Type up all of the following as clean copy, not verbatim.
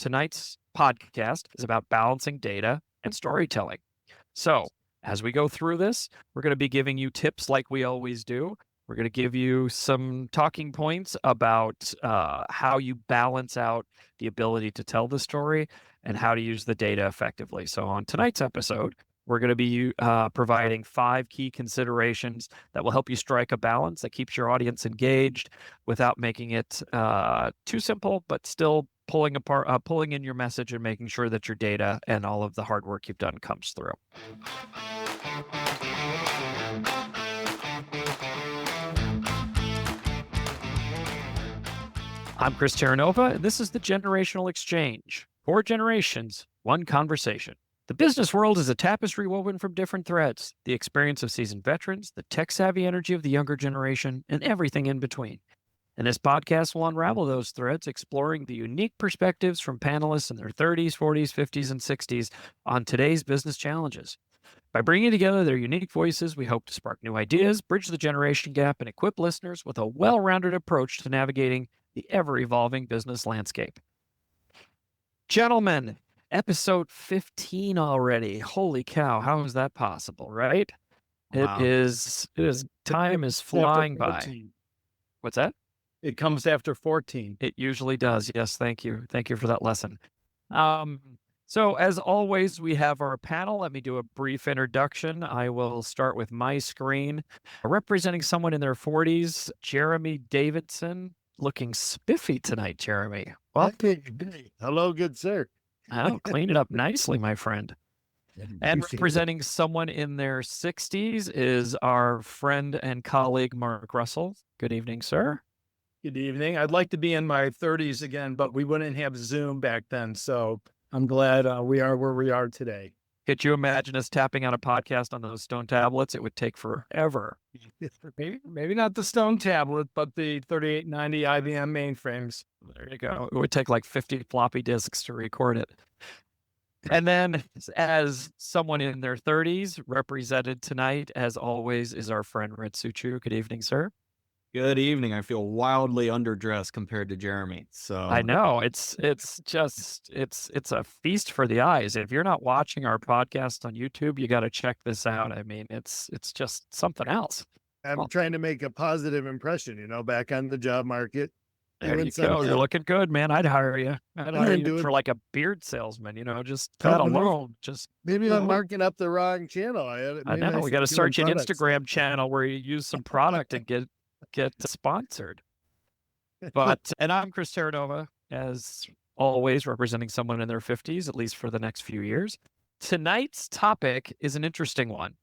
tonight's podcast is about balancing data and storytelling. So, as we go through this, we're going to be giving you tips like we always do. We're going to give you some talking points about how you balance out the ability to tell the story and how to use the data effectively. So, on tonight's episode, we're going to be providing 5 key considerations that will help you strike a balance that keeps your audience engaged without making it too simple, but still pulling in your message and making sure that your data and all of the hard work you've done comes through. I'm Chris Terranova, and this is the Generational Exchange. 4 generations, 1 conversation. The business world is a tapestry woven from different threads, the experience of seasoned veterans, the tech-savvy energy of the younger generation, and everything in between. And this podcast will unravel those threads, exploring the unique perspectives from panelists in their 30s, 40s, 50s, and 60s on today's business challenges. By bringing together their unique voices, we hope to spark new ideas, bridge the generation gap, and equip listeners with a well-rounded approach to navigating the ever-evolving business landscape. Gentlemen, episode 15 already. Holy cow, how is that possible, right? Wow. Time is flying by. What's that? It comes after 14. It usually does. Yes, thank you. Thank you for that lesson. So as always, we have our panel. Let me do a brief introduction. I will start with my screen. Representing someone in their 40s, Jeremy Davidson. Looking spiffy tonight, Jeremy. Well, hello, good sir. Oh, clean it up nicely, my friend. And representing someone in their 60s is our friend and colleague, Mark Russell. Good evening, sir. Good evening. I'd like to be in my 30s again, but we wouldn't have Zoom back then. So I'm glad we are where we are today. Could you imagine us tapping on a podcast on those stone tablets? It would take forever. Maybe not the stone tablet, but the 3890 IBM mainframes. There you go. It would take like 50 floppy disks to record it. And then as someone in their 30s, represented tonight, as always, is our friend Red Suchu. Good evening, sir. Good evening. I feel wildly underdressed compared to Jeremy. So I know it's a feast for the eyes. If you're not watching our podcast on YouTube, you got to check this out. I mean, it's just something else. I'm trying to make a positive impression, back on the job market. There you go. You're looking good, man. I'd hire you. I'd hire you for like a beard salesman, just that alone. Maybe I'm marking up the wrong channel. I know. We got to start an Instagram channel where you use some product and get sponsored. And I'm Chris Terranova, as always, representing someone in their 50s, at least for the next few years. Tonight's topic is an interesting one.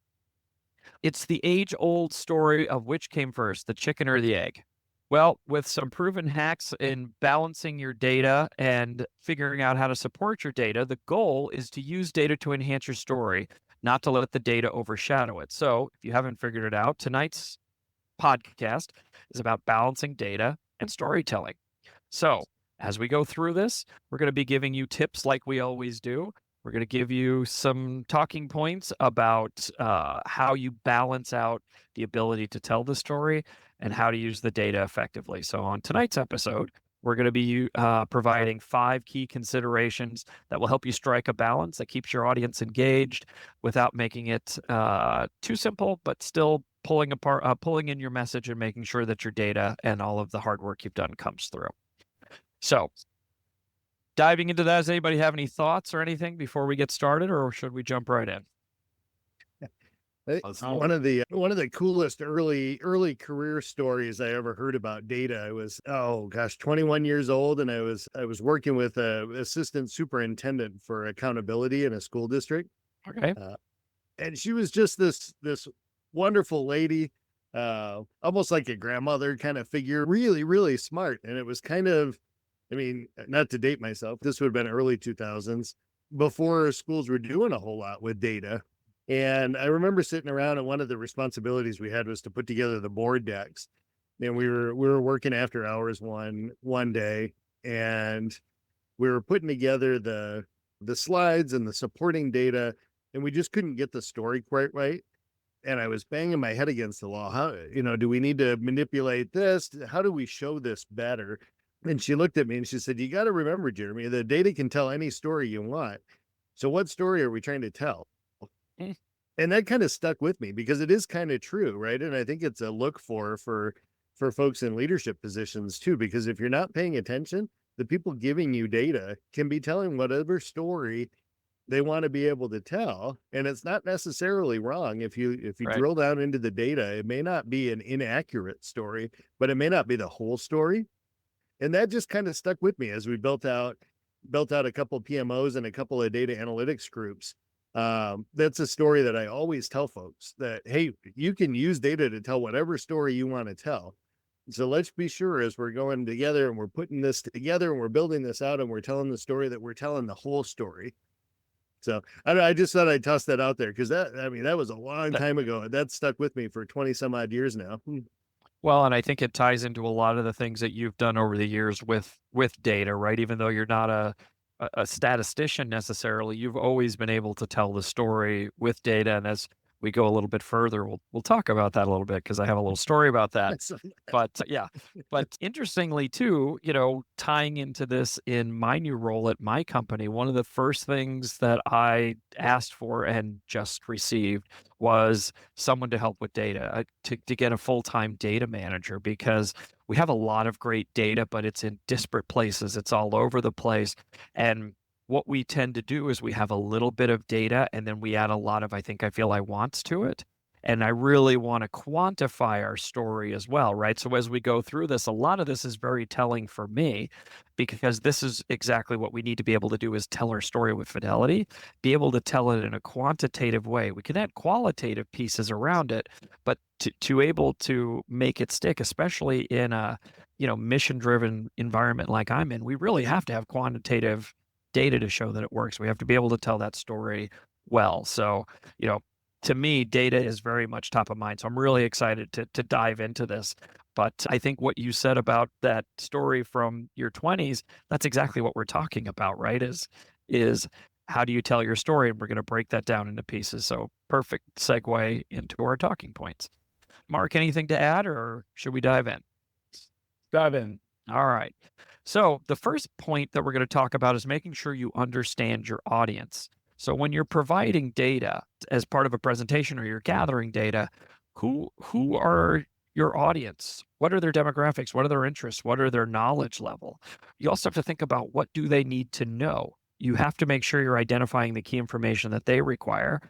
It's the age-old story of which came first, the chicken or the egg. Well, with some proven hacks in balancing your data and figuring out how to support your data, the goal is to use data to enhance your story, not to let the data overshadow it. So if you haven't figured it out, tonight's podcast is about balancing data and storytelling. So as we go through this, we're going to be giving you tips like we always do. We're going to give you some talking points about how you balance out the ability to tell the story and how to use the data effectively. So on tonight's episode, we're going to be providing 5 key considerations that will help you strike a balance that keeps your audience engaged without making it too simple, but still pulling in your message and making sure that your data and all of the hard work you've done comes through. So diving into that, does anybody have any thoughts or anything before we get started, or should we jump right in? One of the coolest early career stories I ever heard about data. I was 21 years old, and I was working with a assistant superintendent for accountability in a school district. Okay. And she was just this wonderful lady, almost like a grandmother kind of figure, really, really smart. And it was kind of, not to date myself, this would have been early 2000s, before schools were doing a whole lot with data. And I remember sitting around, and one of the responsibilities we had was to put together the board decks. And we were working after hours one day, and we were putting together the slides and the supporting data, and we just couldn't get the story quite right. And I was banging my head against the wall. How, do we need to manipulate this? How do we show this better? And she looked at me and she said, you got to remember, Jeremy, the data can tell any story you want. So what story are we trying to tell? Mm. And that kind of stuck with me because it is kind of true, right? And I think it's a look for folks in leadership positions too, because if you're not paying attention, the people giving you data can be telling whatever story they want to be able to tell, and it's not necessarily wrong. If you Right. drill down into the data, it may not be an inaccurate story, but it may not be the whole story. And that just kind of stuck with me as we built out a couple of PMOs and a couple of data analytics groups. That's a story that I always tell folks that, hey, you can use data to tell whatever story you want to tell. So let's be sure as we're going together and we're putting this together and we're building this out and we're telling the story that we're telling the whole story. So I just thought I'd toss that out there because that was a long time ago. That stuck with me for 20 some odd years now. Well, and I think it ties into a lot of the things that you've done over the years with data, right? Even though you're not a statistician necessarily, you've always been able to tell the story with data. And as we go a little bit further, we'll talk about that a little bit because I have a little story about that. But yeah, but interestingly too, tying into this in my new role at my company, one of the first things that I asked for and just received was someone to help with data, to get a full-time data manager, because we have a lot of great data, but it's in disparate places. It's all over the place. And what we tend to do is we have a little bit of data and then we add a lot of I feel I wants to it. And I really want to quantify our story as well, right? So as we go through this, a lot of this is very telling for me because this is exactly what we need to be able to do is tell our story with fidelity, be able to tell it in a quantitative way. We can add qualitative pieces around it, but to able to make it stick, especially in a mission-driven environment like I'm in, we really have to have quantitative data to show that it works. We have to be able to tell that story well. So, to me, data is very much top of mind. So I'm really excited to dive into this. But I think what you said about that story from your 20s, that's exactly what we're talking about, right? Is how do you tell your story? And we're going to break that down into pieces. So perfect segue into our talking points. Mark, anything to add or should we dive in? Dive in. All right. So the first point that we're going to talk about is making sure you understand your audience. So when you're providing data as part of a presentation or you're gathering data, who are your audience? What are their demographics? What are their interests? What are their knowledge level? You also have to think about what do they need to know? You have to make sure you're identifying the key information that they require.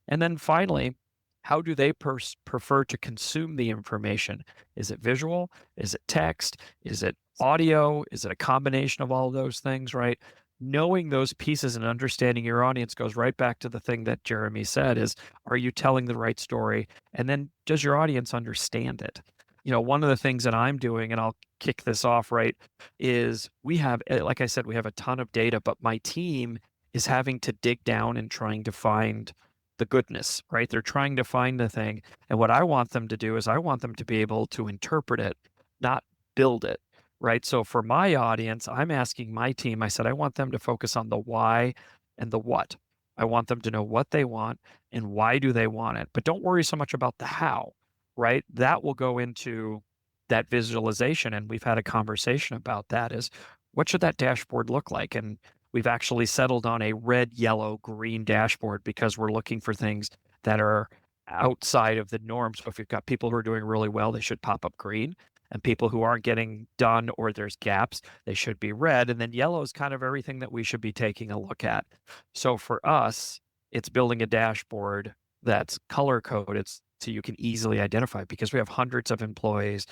And then finally, how do they prefer to consume the information? Is it visual? Is it text? Is it audio? Is it a combination of all of those things, right? Knowing those pieces and understanding your audience goes right back to the thing that Jeremy said is, are you telling the right story? And then does your audience understand it? One of the things that I'm doing, and I'll kick this off, right, is we have, like I said, we have a ton of data, but my team is having to dig down and trying to find the goodness, right? They're trying to find the thing. And what I want them to do is I want them to be able to interpret it, not build it, right? So for my audience, I'm asking my team, I said, I want them to focus on the why and the what. I want them to know what they want and why do they want it. But don't worry so much about the how, right? That will go into that visualization. And we've had a conversation about that is what should that dashboard look like? And we've actually settled on a red, yellow, green dashboard because we're looking for things that are outside of the norm. So if you've got people who are doing really well, they should pop up green. And people who aren't getting done or there's gaps, they should be red. And then yellow is kind of everything that we should be taking a look at. So for us, it's building a dashboard that's color coded so you can easily identify because we have hundreds of employees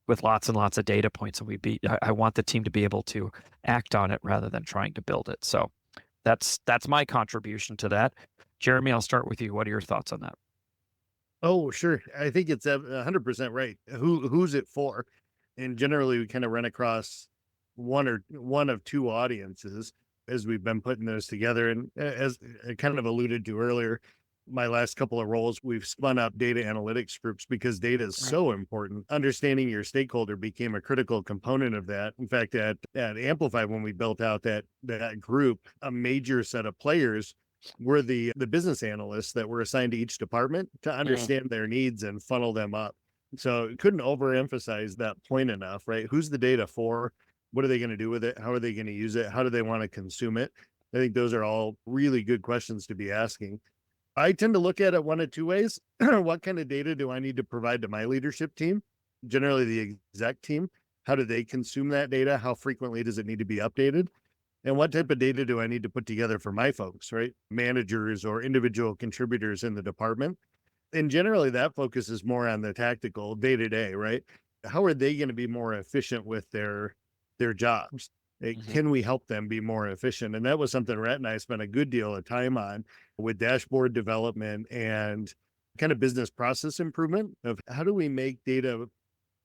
with lots and lots of data points. And I want the team to be able to act on it rather than trying to build it. So that's my contribution to that. Jeremy, I'll start with you. What are your thoughts on that? Oh, sure. I think it's 100% right. Who's it for? And generally we kind of run across one of two audiences as we've been putting those together. And as I kind of alluded to earlier, my last couple of roles, we've spun up data analytics groups because data is so important. Understanding your stakeholder became a critical component of that. In fact, at Amplify, when we built out that group, a major set of players were the business analysts that were assigned to each department to understand their needs and funnel them up. So couldn't overemphasize that point enough, right? Who's the data for? What are they going to do with it? How are they going to use it? How do they want to consume it? I think those are all really good questions to be asking. I tend to look at it one of two ways. What kind of data do I need to provide to my leadership team? Generally the exec team. How do they consume that data? How frequently does it need to be updated? And what type of data do I need to put together for my folks, right? Managers or individual contributors in the department. And generally that focuses more on the tactical day to day, right? How are they going to be more efficient with their jobs? Can we help them be more efficient? And that was something Rhett and I spent a good deal of time on with dashboard development and kind of business process improvement of how do we make data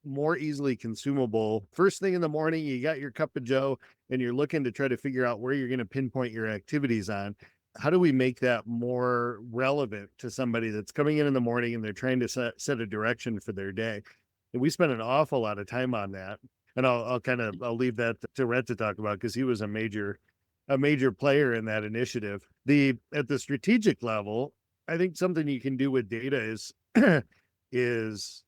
more easily consumable. First thing in the morning, you got your cup of joe and you're looking to try to figure out where you're going to pinpoint your activities on. How do we make that more relevant to somebody that's coming in the morning and they're trying to set a direction for their day? And we spent an awful lot of time on that. And I'll leave that to Rhett to talk about because he was a major player in that initiative. At the strategic level, I think something you can do with data is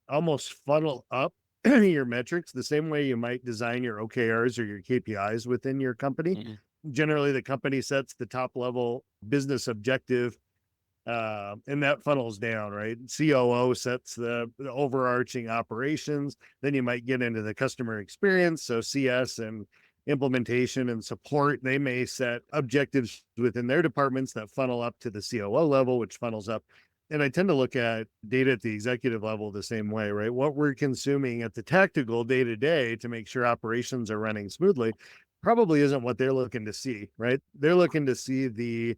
almost funnel up your metrics the same way you might design your OKRs or your KPIs within your company. Generally, the company sets the top level business objective, and that funnels down, right? COO sets the overarching operations. Then you might get into the customer experience. So CS and implementation and support, they may set objectives within their departments that funnel up to the COO level, which funnels up. And I tend to look at data at the executive level the same way, right? What we're consuming at the tactical day to day to make sure operations are running smoothly probably isn't what they're looking to see, right? They're looking to see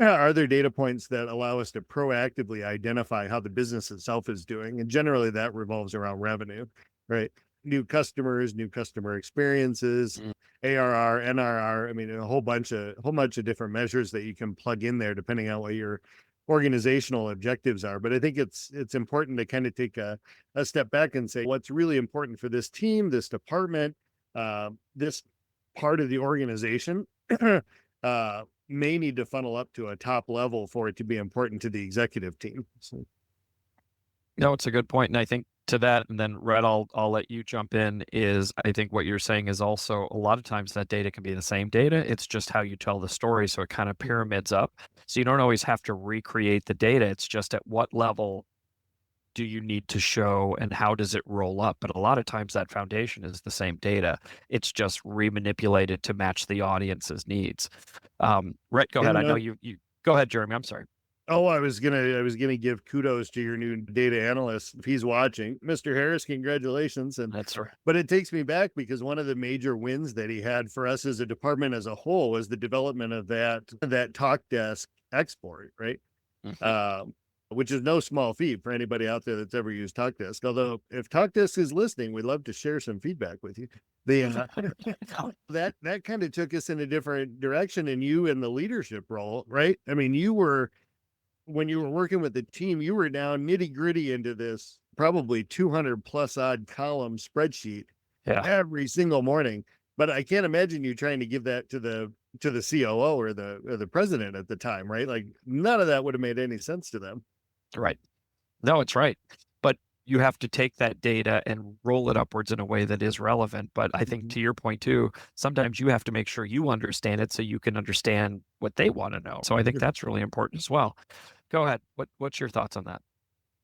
are there data points that allow us to proactively identify how the business itself is doing? And generally that revolves around revenue, right? New customers, new customer experiences, ARR, NRR. I mean, a whole bunch of different measures that you can plug in there depending on what your organizational objectives are. But I think it's important to kind of take a step back and say, what's really important for this team, this department, this part of the organization, may need to funnel up to a top level for it to be important to the executive team. So. No, it's a good point. And I think to that, and then Rhett, I'll let you jump in, is I think what you're saying is also a lot of times that data can be the same data. It's just how you tell the story. So it kind of pyramids up. So you don't always have to recreate the data. It's just at what level do you need to show and how does it roll up? But a lot of times that foundation is the same data. It's just remanipulated to match the audience's needs. Rhett, go ahead. I know you go ahead, Jeremy. I'm sorry. Oh, I was gonna give kudos to your new data analyst if he's watching, Mr. Harris. Congratulations! And that's right. But it takes me back because one of the major wins that he had for us as a department as a whole was the development of that talk desk export, right? Which is no small feat for anybody out there that's ever used TalkDesk. Although if TalkDesk is listening, we'd love to share some feedback with you. That kind of took us in a different direction, and you in the leadership role, right? I mean, when you were working with the team, you were down nitty gritty into this probably 200 plus odd column spreadsheet every single morning. But I can't imagine you trying to give that to the COO or the president at the time, right? Like none of that would have made any sense to them. Right. No, it's right. But you have to take that data and roll it upwards in a way that is relevant. But I think to your point too, sometimes you have to make sure you understand it so you can understand what they want to know. So I think that's really important as well. Go ahead. What's your thoughts on that?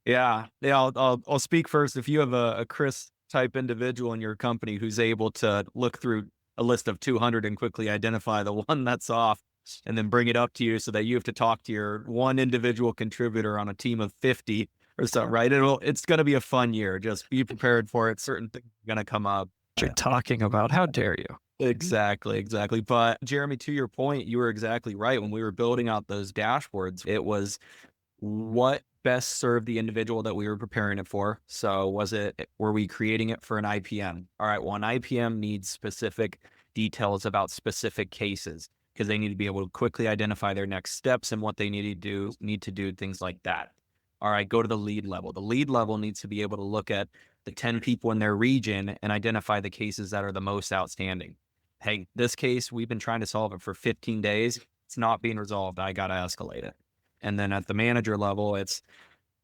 Yeah. I'll speak first. If you have a Chris type individual in your company who's able to look through a list of 200 and quickly identify the one that's off, and then bring it up to you so that you have to talk to your one individual contributor on a team of 50 or so, right? It's going to be a fun year. Just be prepared for it. Certain things are going to come up. What you're talking about. How dare you? Exactly. But Jeremy, to your point, you were exactly right. When we were building out those dashboards, it was what best served the individual that we were preparing it for. So were we creating it for an IPM? All right. Well, an IPM needs specific details about specific cases, because they need to be able to quickly identify their next steps and what they need to do, things like that. All right, go to the lead level. The lead level needs to be able to look at the 10 people in their region and identify the cases that are the most outstanding. Hey, this case, we've been trying to solve it for 15 days. It's not being resolved. I got to escalate it. And then at the manager level, it's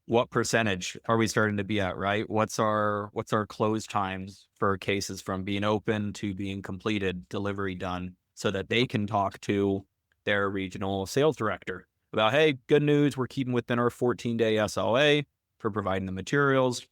what percentage are we starting to be at, right? What's our close times for cases from being open to being completed, delivery done, so that they can talk to their regional sales director about, hey, good news, we're keeping within our 14-day SLA for providing the materials.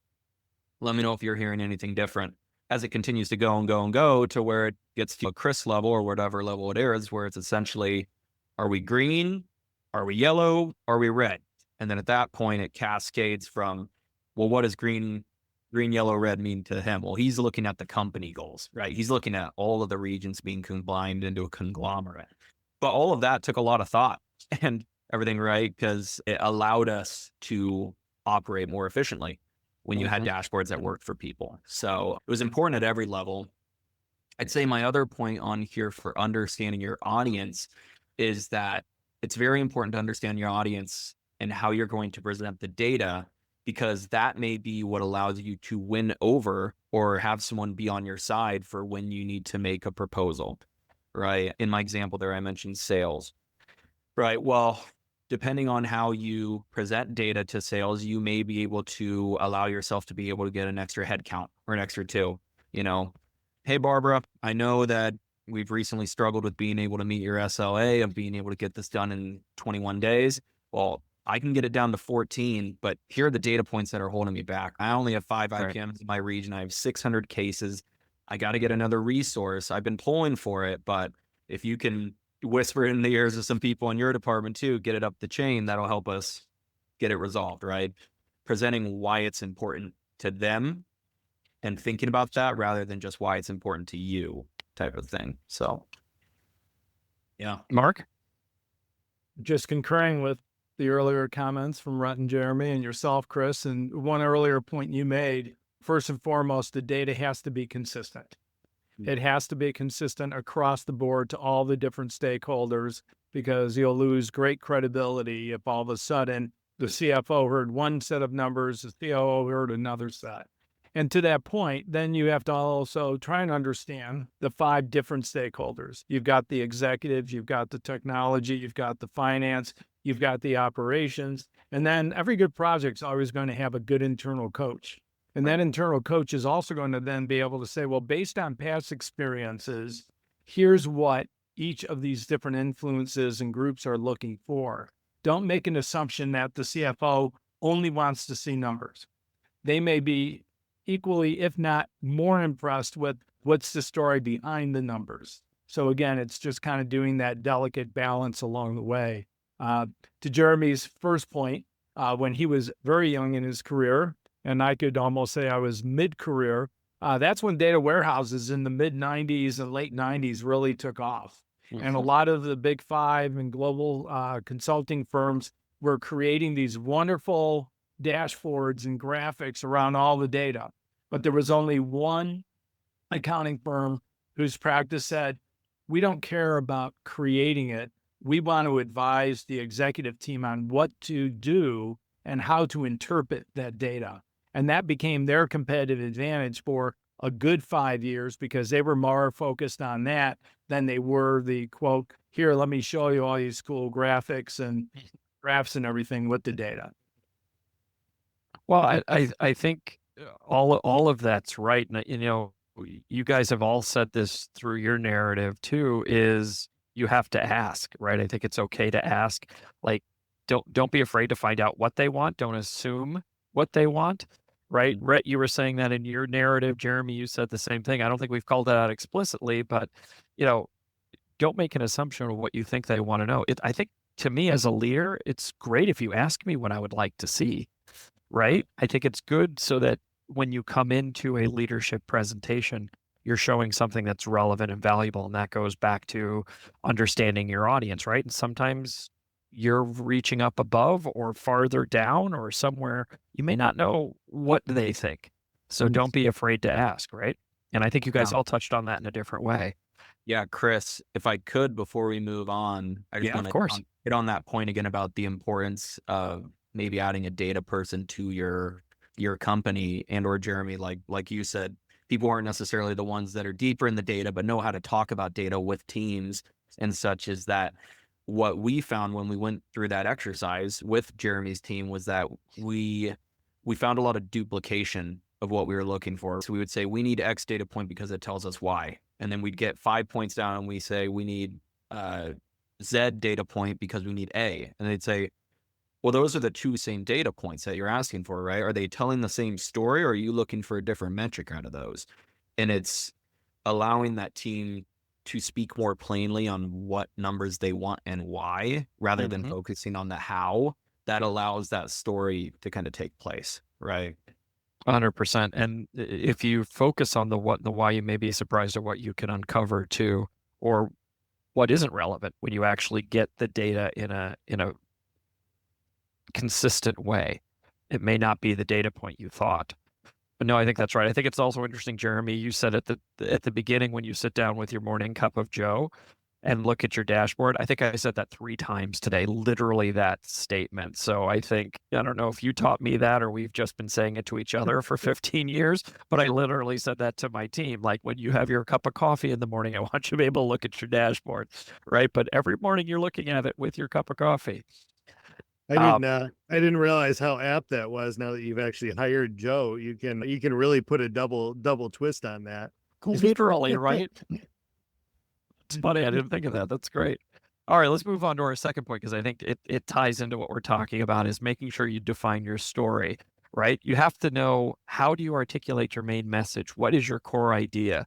Let me know if you're hearing anything different. As it continues to go and go and go to where it gets to a Chris level or whatever level it is, where it's essentially, are we green? Are we yellow? Are we red? And then at that point, it cascades from, well, what does green, yellow, red mean to him? Well, he's looking at the company goals, right? He's looking at all of the regions being combined into a conglomerate. But all of that took a lot of thought and everything, right? Because it allowed us to operate more efficiently when you had dashboards that worked for people. So it was important at every level. I'd say my other point on here for understanding your audience is that it's very important to understand your audience and how you're going to present the data, because that may be what allows you to win over or have someone be on your side for when you need to make a proposal, right? In my example there, I mentioned sales, right? Well, depending on how you present data to sales, you may be able to allow yourself to be able to get an extra head count or an extra two, hey, Barbara, I know that we've recently struggled with being able to meet your SLA of being able to get this done in 21 days. Well, I can get it down to 14, but here are the data points that are holding me back. I only have 5 IPMs in my region. I have 600 cases. I got to get another resource. I've been pulling for it, but if you can whisper in the ears of some people in your department too, get it up the chain, that'll help us get it resolved, right? Presenting why it's important to them and thinking about that rather than just why it's important to you type of thing. So, yeah. Mark? Just concurring with the earlier comments from Rhett and Jeremy and yourself, Chris, and one earlier point you made, first and foremost, the data has to be consistent. It has to be consistent across the board to all the different stakeholders, because you'll lose great credibility if all of a sudden the CFO heard one set of numbers, the COO heard another set. And to that point, then you have to also try and understand the 5 different stakeholders. You've got the executives, you've got the technology, you've got the finance, you've got the operations, and then every good project's always going to have a good internal coach. And that internal coach is also going to then be able to say, well, based on past experiences, here's what each of these different influences and groups are looking for. Don't make an assumption that the CFO only wants to see numbers. They may be equally, if not more, impressed with what's the story behind the numbers. So again, it's just kind of doing that delicate balance along the way. To Jeremy's first point, when he was very young in his career, and I could almost say I was mid-career, that's when data warehouses in the mid-90s and late 90s really took off. And a lot of the big 5 and global consulting firms were creating these wonderful dashboards and graphics around all the data. But there was only one accounting firm whose practice said, we don't care about creating it. We want to advise the executive team on what to do and how to interpret that data. And that became their competitive advantage for a good 5 years, because they were more focused on that than they were the quote, here, let me show you all these cool graphics and graphs and everything with the data. Well, I think all of that's right. And, you guys have all said this through your narrative too, is you have to ask, right? I think it's okay to ask. Like, don't be afraid to find out what they want. Don't assume what they want, right? Rhett, you were saying that in your narrative. Jeremy, you said the same thing. I don't think we've called that out explicitly, but, don't make an assumption of what you think they want to know. I think, to me as a leader, it's great if you ask me what I would like to see, right? I think it's good so that when you come into a leadership presentation, you're showing something that's relevant and valuable. And that goes back to understanding your audience, right? And sometimes you're reaching up above or farther down or somewhere, you may not know what they think. So don't be afraid to ask, right? And I think you guys all touched on that in a different way. Yeah, Chris, if I could, before we move on, I just want to hit on that point again about the importance of maybe adding a data person to your company, and or Jeremy, like you said, people aren't necessarily the ones that are deeper in the data, but know how to talk about data with teams and such. Is that what we found when we went through that exercise with Jeremy's team was that we found a lot of duplication of what we were looking for. So we would say we need X data point because it tells us Y. And then we'd get 5 points down and we say we need Z data point because we need A. And they'd say, well, those are the two same data points that you're asking for, right? Are they telling the same story, or are you looking for a different metric out of those? And it's allowing that team to speak more plainly on what numbers they want and why, rather than focusing on the how. That allows that story to kind of take place, right? 100%. And if you focus on the what and the why, you may be surprised at what you can uncover too, or what isn't relevant when you actually get the data in a consistent way. It may not be the data point you thought. But no, I think that's right. I think it's also interesting, Jeremy, you said at the beginning when you sit down with your morning cup of Joe and look at your dashboard. I think I said that 3 times today, literally that statement. So I think, I don't know if you taught me that or we've just been saying it to each other for 15 years, but I literally said that to my team. Like when you have your cup of coffee in the morning, I want you to be able to look at your dashboard, right? But every morning you're looking at it with your cup of coffee. I didn't realize how apt that was. Now that you've actually hired Joe, you can really put a double twist on that. Literally, right? It's funny. I didn't think of that. That's great. All right, let's move on to our second point, because I think it ties into what we're talking about, is making sure you define your story, right? You have to know, how do you articulate your main message? What is your core idea?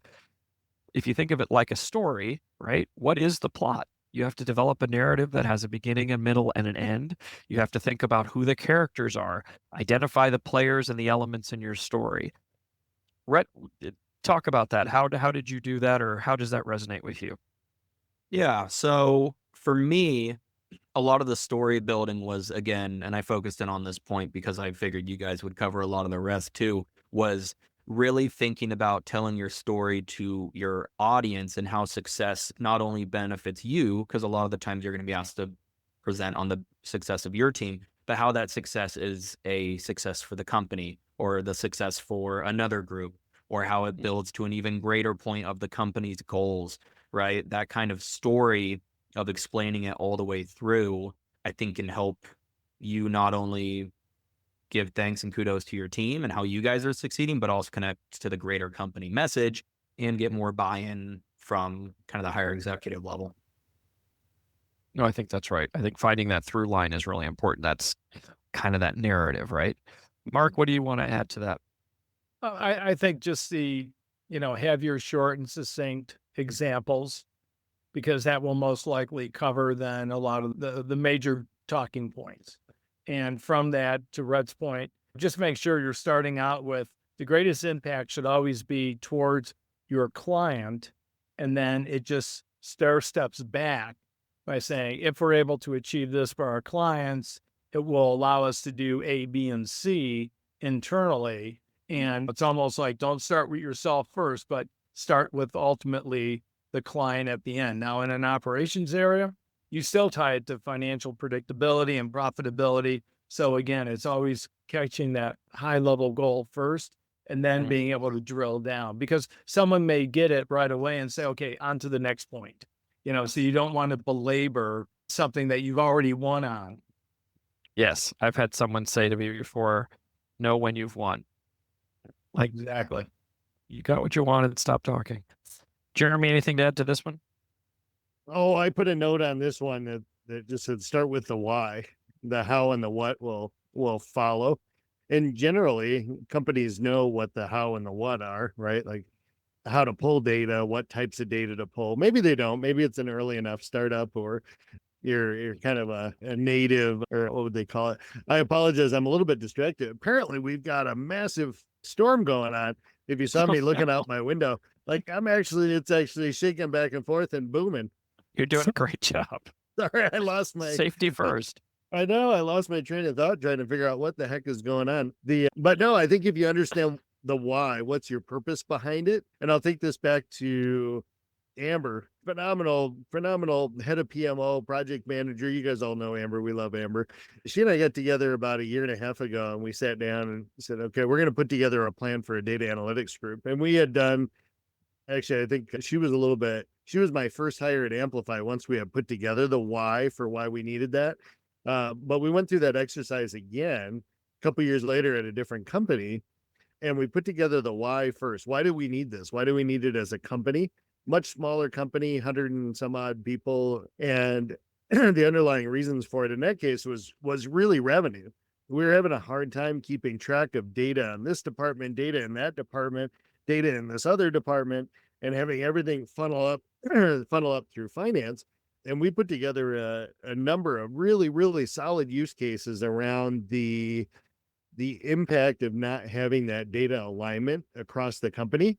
If you think of it like a story, right? What is the plot? You have to develop a narrative that has a beginning, a middle, and an end. You have to think about who the characters are, identify the players and the elements in your story. Rhett, talk about that. How did you do that, or how does that resonate with you? Yeah. So for me, a lot of the story building was, again, and I focused in on this point because I figured you guys would cover a lot of the rest too, was really thinking about telling your story to your audience and how success not only benefits you, because a lot of the times you're going to be asked to present on the success of your team, but how that success is a success for the company or the success for another group, or how it builds to an even greater point of the company's goals, right? That kind of story of explaining it all the way through, I think can help you not only give thanks and kudos to your team and how you guys are succeeding, but also connect to the greater company message and get more buy-in from kind of the higher executive level. No, I think that's right. I think finding that through line is really important. That's kind of that narrative, right? Mark, what do you want to add to that? I think just have your short and succinct examples, because that will most likely cover then a lot of the major talking points. And from that, to Rhett's point, just make sure you're starting out with the greatest impact should always be towards your client. And then it just steps back by saying, if we're able to achieve this for our clients, it will allow us to do A, B, and C internally. And it's almost like, don't start with yourself first, but start with ultimately the client at the end. Now, in an operations area, you still tie it to financial predictability and profitability. So again, it's always catching that high level goal first and then being able to drill down, because someone may get it right away and say, okay, on to the next point. So you don't want to belabor something that you've already won on. Yes. I've had someone say to me before, know when you've won. Like, Exactly. You got what you wanted, stop talking. Jeremy, anything to add to this one? Oh, I put a note on this one that just said start with the why. The how and the what will follow. And generally, companies know what the how and the what are, right? Like how to pull data, what types of data to pull. Maybe they don't. Maybe it's an early enough startup, or you're kind of a native, or what would they call it? I apologize. I'm a little bit distracted. Apparently, we've got a massive storm going on. If you saw me looking out my window, like it's actually shaking back and forth and booming. You're doing a great job. Sorry, I lost my safety first. I know I lost my train of thought trying to figure out what the heck is going on. But no, I think if you understand the why, what's your purpose behind it? And I'll take this back to Amber, phenomenal head of PMO, project manager. You guys all know Amber. We love Amber. She and I got together about 1.5 years ago, and we sat down and said, okay, we're going to put together a plan for a data analytics group. And we had done, actually, I think she was a little bit She was my first hire at Amplify once we had put together the why for why we needed that. But we went through that exercise again a couple years later at a different company, and we put together the why first. Why do we need this? Why do we need it as a company? Much smaller company, 100 and some odd people, and the underlying reasons for it in that case was really revenue. We were having a hard time keeping track of data in this department, data in that department, data in this other department, and having everything funnel up through finance. And we put together a number of really, really solid use cases around the impact of not having that data alignment across the company.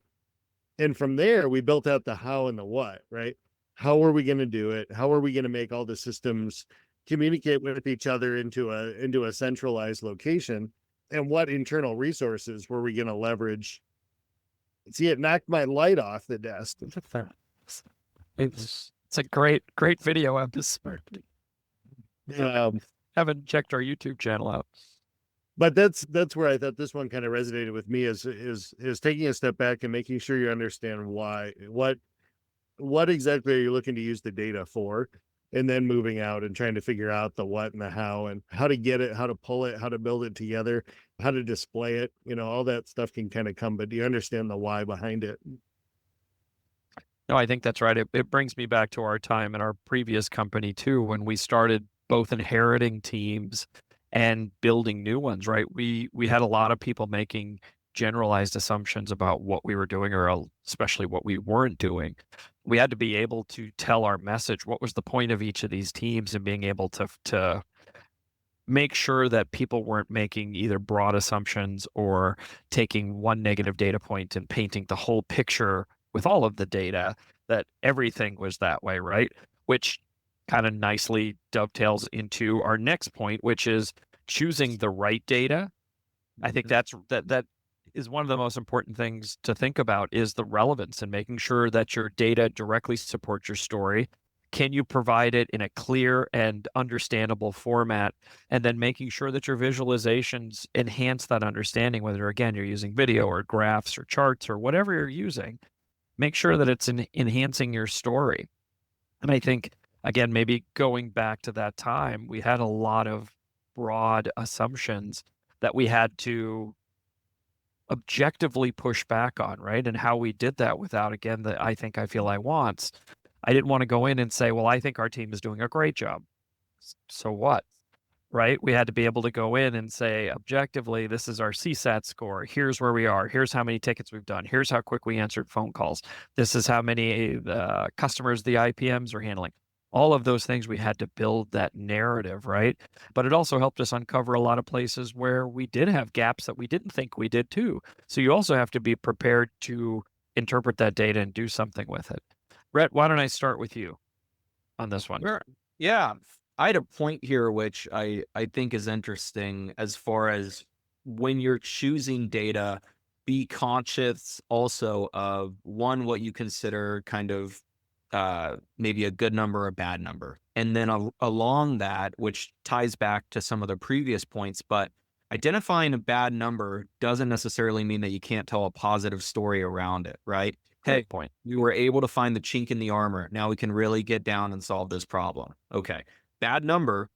And from there, we built out the how and the what, right? How are we going to do it? How are we going to make all the systems communicate with each other into a centralized location? And what internal resources were we going to leverage? See, it knocked my light off the desk. It's a great video episode. Haven't checked our YouTube channel out. But that's where I thought this one kind of resonated with me is taking a step back and making sure you understand why, what exactly are you looking to use the data for, and then moving out and trying to figure out the what and the how and how to get it, how to pull it, how to build it together, how to display it. All that stuff can kind of come, but do you understand the why behind it? No, I think that's right. It brings me back to our time in our previous company too, when we started both inheriting teams and building new ones, right? We had a lot of people making generalized assumptions about what we were doing, or especially what we weren't doing. We had to be able to tell our message. What was the point of each of these teams, and being able to make sure that people weren't making either broad assumptions or taking one negative data point and painting the whole picture with all of the data, that everything was that way, right? Which kind of nicely dovetails into our next point, which is choosing the right data. I think that is one of the most important things to think about, is the relevance and making sure that your data directly supports your story. Can you provide it in a clear and understandable format? And then making sure that your visualizations enhance that understanding, whether, again, you're using video or graphs or charts or whatever you're using. Make sure that it's enhancing your story. And I think, again, maybe going back to that time, we had a lot of broad assumptions that we had to objectively push back on, right? And how we did that without, again, the I think, I feel, I wants. I didn't want to go in and say, well, I think our team is doing a great job. So what? Right? We had to be able to go in and say, objectively, this is our CSAT score. Here's where we are. Here's how many tickets we've done. Here's how quick we answered phone calls. This is how many customers the IPMs are handling. All of those things, we had to build that narrative, right? But it also helped us uncover a lot of places where we did have gaps that we didn't think we did too. So you also have to be prepared to interpret that data and do something with it. Brett, why don't I start with you on this one? Sure. Yeah. I had a point here, which I think is interesting, as far as when you're choosing data, be conscious also of, one, what you consider kind of maybe a good number or a bad number. And then along that, which ties back to some of the previous points, but identifying a bad number doesn't necessarily mean that you can't tell a positive story around it, right? Hey, point. We were able to find the chink in the armor. Now we can really get down and solve this problem. Okay. Bad number,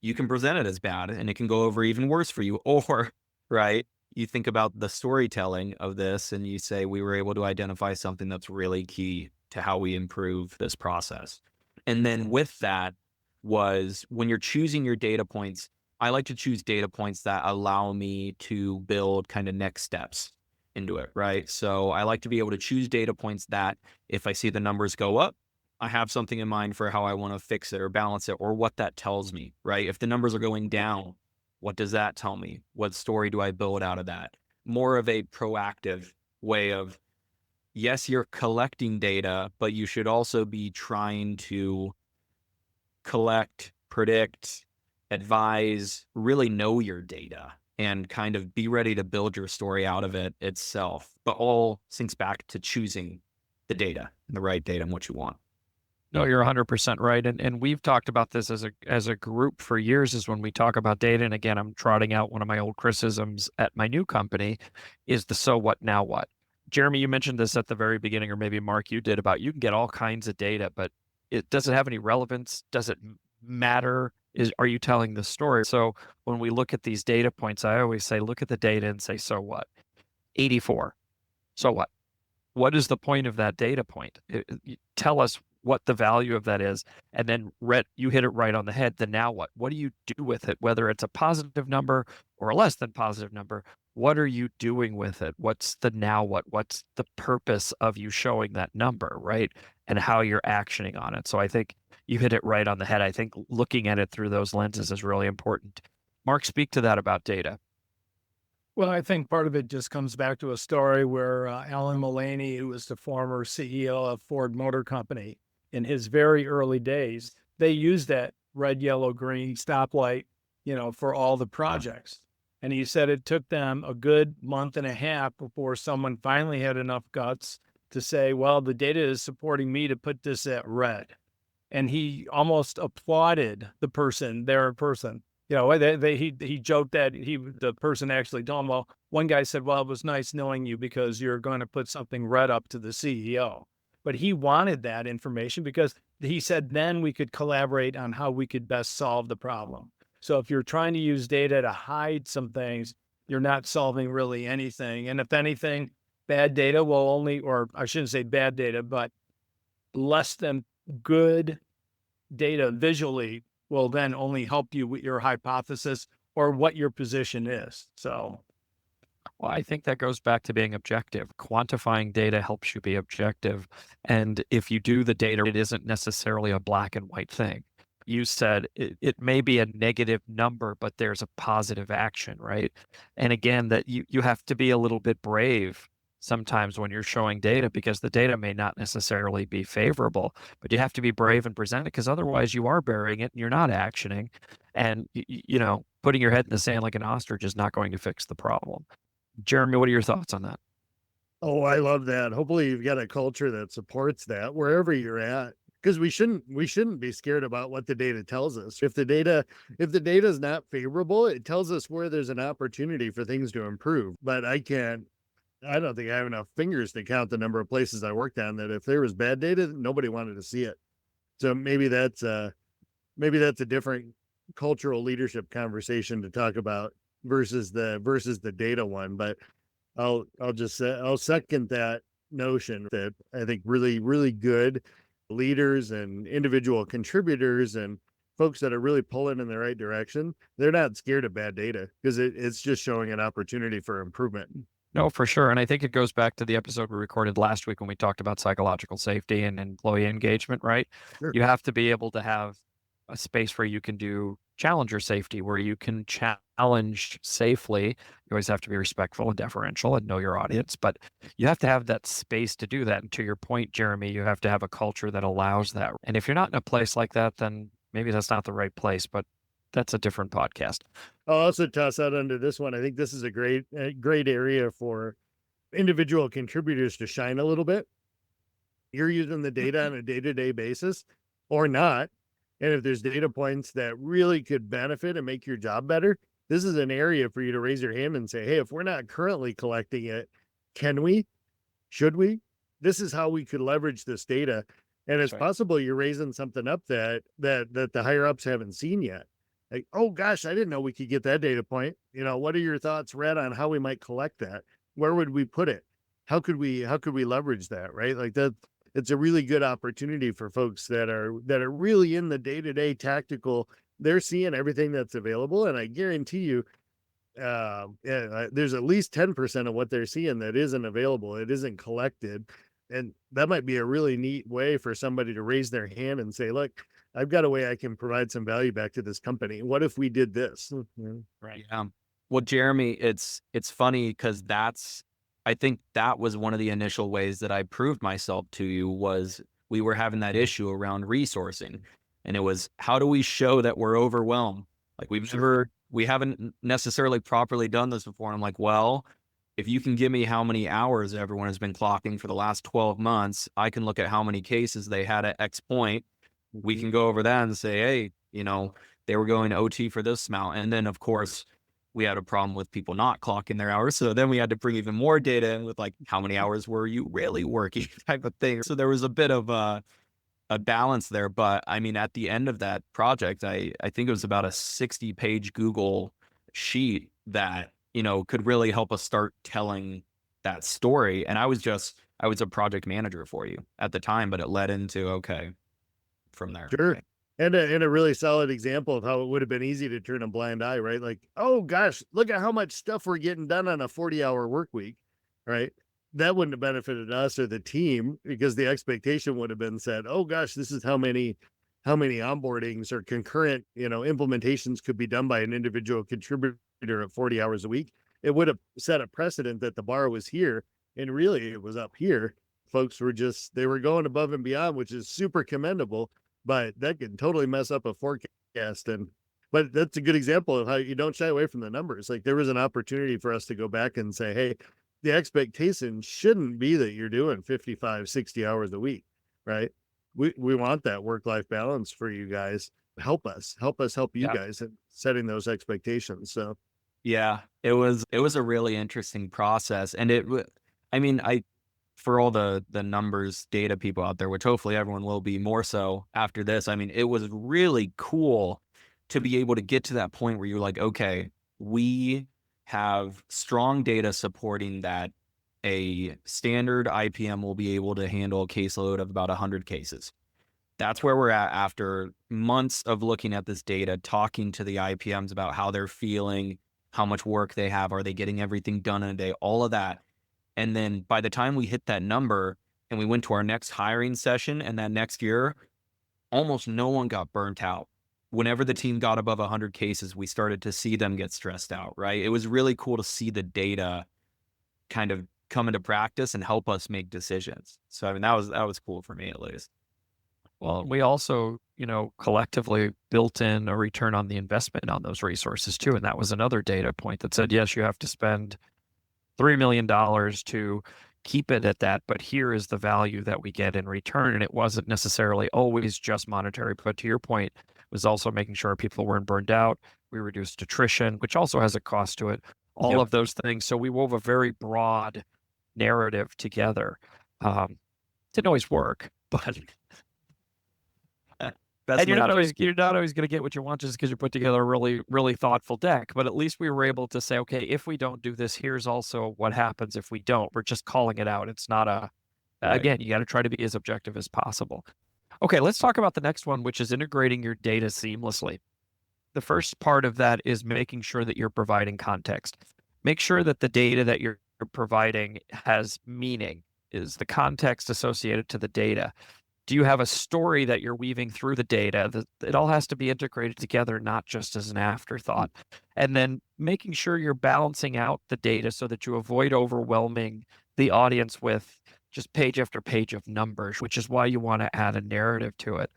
you can present it as bad and it can go over even worse for you. Or, right, you think about the storytelling of this and you say, we were able to identify something that's really key to how we improve this process. And then with that was, when you're choosing your data points, I like to choose data points that allow me to build kind of next steps into it, right? So I like to be able to choose data points that, if I see the numbers go up, I have something in mind for how I want to fix it or balance it, or what that tells me, right? If the numbers are going down, what does that tell me? What story do I build out of that? More of a proactive way of, yes, you're collecting data, but you should also be trying to collect, predict, advise, really know your data, and kind of be ready to build your story out of it itself. But all sinks back to choosing the data, the right data, and what you want. No, you're 100% right. And we've talked about this as a group for years, is when we talk about data. And again, I'm trotting out one of my old criticisms at my new company, is the so what, now what. Jeremy, you mentioned this at the very beginning, or maybe Mark, you did, about you can get all kinds of data, but does it have any relevance? Does it matter? Are you telling the story? So when we look at these data points, I always say, look at the data and say, so what? 84. So what? What is the point of that data point? Tell us what the value of that is. And then you hit it right on the head. Then now what? What do you do with it? Whether it's a positive number or a less than positive number, what are you doing with it? What's the now what? What's the purpose of you showing that number, right? And how you're actioning on it. So I think you hit it right on the head. I think looking at it through those lenses is really important. Mark, speak to that about data. Well, I think part of it just comes back to a story where Alan Mullaney, who was the former CEO of Ford Motor Company, in his very early days, they used that red, yellow, green stoplight, for all the projects. And he said it took them a good month and a half before someone finally had enough guts to say, well, the data is supporting me to put this at red. And he almost applauded the person there in person. He joked that the person actually told him, well, one guy said, well, it was nice knowing you because you're going to put something red up to the CEO. But he wanted that information because he said then we could collaborate on how we could best solve the problem. So if you're trying to use data to hide some things, you're not solving really anything. And if anything, bad data will only, or I shouldn't say bad data, but less than good data visually will then only help you with your hypothesis or what your position is. So, well, I think that goes back to being objective. Quantifying data helps you be objective. And if you do the data, it isn't necessarily a black and white thing. You said it may be a negative number, but there's a positive action, right? And again, that you have to be a little bit brave sometimes when you're showing data, because the data may not necessarily be favorable, but you have to be brave and present it, because otherwise you are burying it and you're not actioning. And, putting your head in the sand like an ostrich is not going to fix the problem. Jeremy, what are your thoughts on that? Oh, I love that. Hopefully you've got a culture that supports that wherever you're at, because we shouldn't be scared about what the data tells us. If the data is not favorable, it tells us where there's an opportunity for things to improve. But I don't think I have enough fingers to count the number of places I worked on that if there was bad data, nobody wanted to see it. So maybe that's a different cultural leadership conversation to talk about versus the data one. But I'll just say, I'll second that notion that I think really, really good leaders and individual contributors and folks that are really pulling in the right direction, they're not scared of bad data because it's just showing an opportunity for improvement. No, for sure. And I think it goes back to the episode we recorded last week when we talked about psychological safety and employee engagement, right? Sure. You have to be able to have a space where you can do challenger safety, where you can challenge safely. You always have to be respectful and deferential and know your audience, but you have to have that space to do that. And to your point, Jeremy, you have to have a culture that allows that. And if you're not in a place like that, then maybe that's not the right place, but that's a different podcast. I'll also toss out under this one. I think this is a great area for individual contributors to shine a little bit. You're using the data on a day-to-day basis or not. And if there's data points that really could benefit and make your job better, this is an area for you to raise your hand and say, hey, if we're not currently collecting it, can we? Should we? This is how we could leverage this data. And it's possible you're raising something up that the higher ups haven't seen yet. Like, oh gosh, I didn't know we could get that data point. What are your thoughts, Red, on how we might collect that? Where would we put it? How could we leverage that? Right? Like that, it's a really good opportunity for folks that are really in the day-to-day tactical. They're seeing everything that's available. And I guarantee you, there's at least 10% of what they're seeing that isn't available. It isn't collected. And that might be a really neat way for somebody to raise their hand and say, look, I've got a way I can provide some value back to this company. What if we did this? Right. Yeah. Well, Jeremy, it's funny because I think that was one of the initial ways that I proved myself to you was we were having that issue around resourcing. And it was, how do we show that we're overwhelmed? Like we haven't necessarily properly done this before. And I'm like, well, if you can give me how many hours everyone has been clocking for the last 12 months, I can look at how many cases they had at X point. We can go over that and say, hey, they were going OT for this amount. And then, of course, we had a problem with people not clocking their hours. So then we had to bring even more data in with like, how many hours were you really working type of thing. So there was a bit of a balance there. But I mean, at the end of that project, I think it was about a 60-page Google sheet that, could really help us start telling that story. And I was a project manager for you at the time, but it led into, okay, from there. Sure. Okay. And a really solid example of how it would have been easy to turn a blind eye, right? Like, oh gosh, look at how much stuff we're getting done on a 40-hour work week, right? That wouldn't have benefited us or the team, because the expectation would have been said, oh gosh, this is how many onboardings or concurrent, implementations could be done by an individual contributor at 40 hours a week. It would have set a precedent that the bar was here, and really it was up here. Folks were they were going above and beyond, which is super commendable, but that can totally mess up a forecast. But that's a good example of how you don't shy away from the numbers. Like, there was an opportunity for us to go back and say, hey, the expectation shouldn't be that you're doing 55, 60 hours a week, right? We want that work-life balance for you guys. Help us help you guys in setting those expectations. So yeah, it was a really interesting process. And for all the numbers data people out there, which hopefully everyone will be more so after this, I mean, it was really cool to be able to get to that point where you're like, okay, we have strong data supporting that a standard IPM will be able to handle a caseload of about 100 cases. That's where we're at after months of looking at this data, talking to the IPMs about how they're feeling, how much work they have, are they getting everything done in a day, all of that. And then by the time we hit that number and we went to our next hiring session, and that next year, almost no one got burnt out. Whenever the team got above 100 cases, we started to see them get stressed out, right? It was really cool to see the data kind of come into practice and help us make decisions. So, I mean, that was cool for me, at least. Well, we also, collectively built in a return on the investment on those resources too. And that was another data point that said, yes, you have to spend $3 million to keep it at that, but here is the value that we get in return. And it wasn't necessarily always just monetary, but to your point, it was also making sure people weren't burned out. We reduced attrition, which also has a cost to it, all of those things. So we wove a very broad narrative together. Didn't always work, but and you're not always going to get what you want just because you put together a really, really thoughtful deck. But at least we were able to say, okay, if we don't do this, here's also what happens if we don't. We're just calling it out. It's not again, you got to try to be as objective as possible. Okay, let's talk about the next one, which is integrating your data seamlessly. The first part of that is making sure that you're providing context. Make sure that the data that you're providing has meaning, is the context associated to the data. Do you have a story that you're weaving through the data? It all has to be integrated together, not just as an afterthought. And then making sure you're balancing out the data so that you avoid overwhelming the audience with just page after page of numbers, which is why you want to add a narrative to it.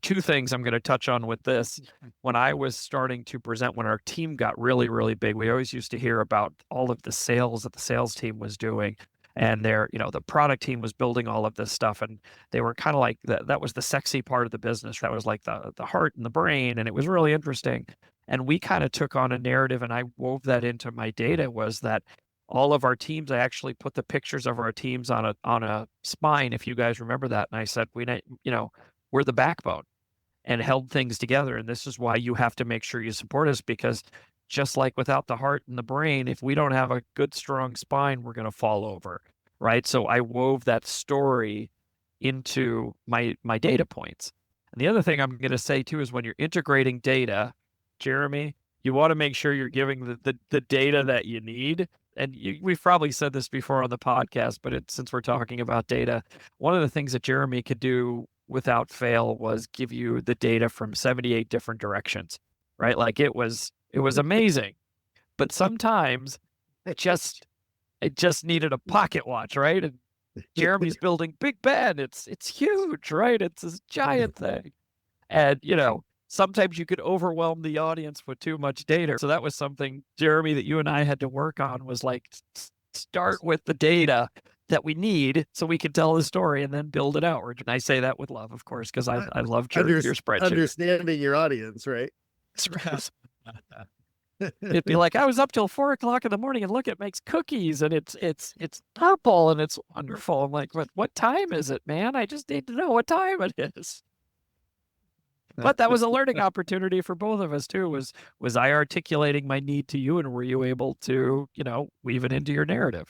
Two things I'm going to touch on with this. When I was starting to present, when our team got really, really big, we always used to hear about all of the sales that the sales team was doing. And the product team was building all of this stuff, and they were kind of like that was the sexy part of the business. That was like the heart and the brain, and it was really interesting. And we kind of took on a narrative, and I wove that into my data, was that all of our teams, I actually put the pictures of our teams on a spine, if you guys remember that. And I said, we're the backbone and held things together. And this is why you have to make sure you support us, because just like without the heart and the brain, if we don't have a good, strong spine, we're going to fall over, right? So I wove that story into my data points. And the other thing I'm going to say too is when you're integrating data, Jeremy, you want to make sure you're giving the data that you need. And we've probably said this before on the podcast, but since we're talking about data, one of the things that Jeremy could do without fail was give you the data from 78 different directions, right? Like it was amazing, but sometimes it just needed a pocket watch, right? And Jeremy's building Big Ben. It's huge, right? It's this giant thing. And, sometimes you could overwhelm the audience with too much data. So that was something, Jeremy, that you and I had to work on, was like, start with the data that we need so we can tell the story and then build it outward. And I say that with love, of course, because I love your spreadsheet. Understanding your audience, right? It'd be like, I was up till 4 o'clock in the morning, and look, it makes cookies, and it's purple, and it's wonderful. I'm like, what time is it, man? I just need to know what time it is. But that was a learning opportunity for both of us too. Was I articulating my need to you, and were you able to, weave it into your narrative?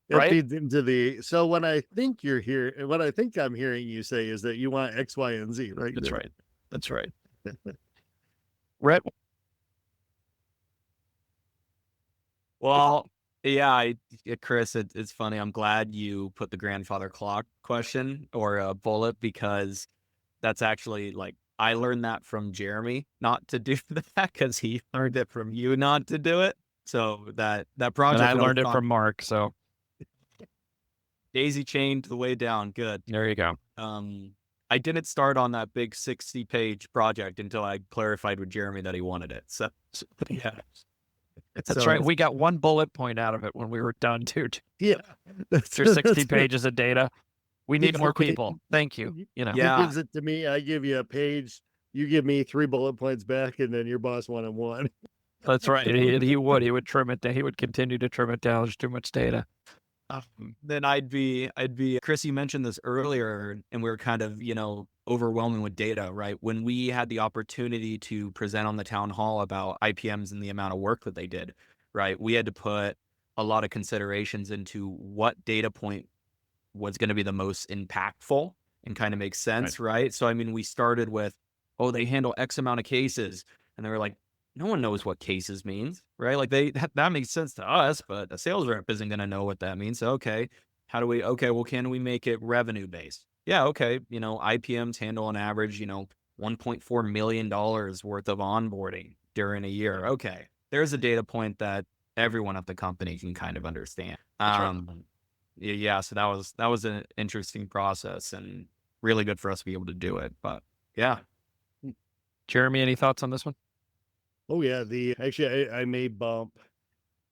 It Right? feeds into so what I think I'm hearing you say is that you want X, Y, and Z, right? That's right. That's right. Rhett? Well, yeah, Chris, it's funny. I'm glad you put the grandfather clock question or a bullet, because that's actually like, I learned that from Jeremy not to do that, because he learned it from you not to do it. So that project. And I learned it from Mark. So daisy chained the way down. Good. there you go. I didn't start on that big 60-page project until I clarified with Jeremy that he wanted it. So yeah. That's right. We got one bullet point out of it when we were done too. Yeah. There's 60 pages of data. We need more people. Thank you. He gives it to me. I give you a page. You give me 3 bullet points back, and then your boss 1 and 1. That's right. He would trim it down. He would continue to trim it down. There's too much data. Then I'd be Chris, you mentioned this earlier, and we were kind of, overwhelming with data, right? When we had the opportunity to present on the town hall about IPMs and the amount of work that they did, right? We had to put a lot of considerations into what data point was going to be the most impactful and kind of make sense, right? So, I mean, we started with, they handle X amount of cases. And they were like, no one knows what cases means, right? Like that makes sense to us, but a sales rep isn't going to know what that means. So, okay, can we make it revenue based? Yeah. Okay. IPMs handle an average, $1.4 million worth of onboarding during a year. Okay. There's a data point that everyone at the company can kind of understand. Yeah. So that was an interesting process and really good for us to be able to do it. But yeah. Jeremy, any thoughts on this one? Oh yeah, I may bump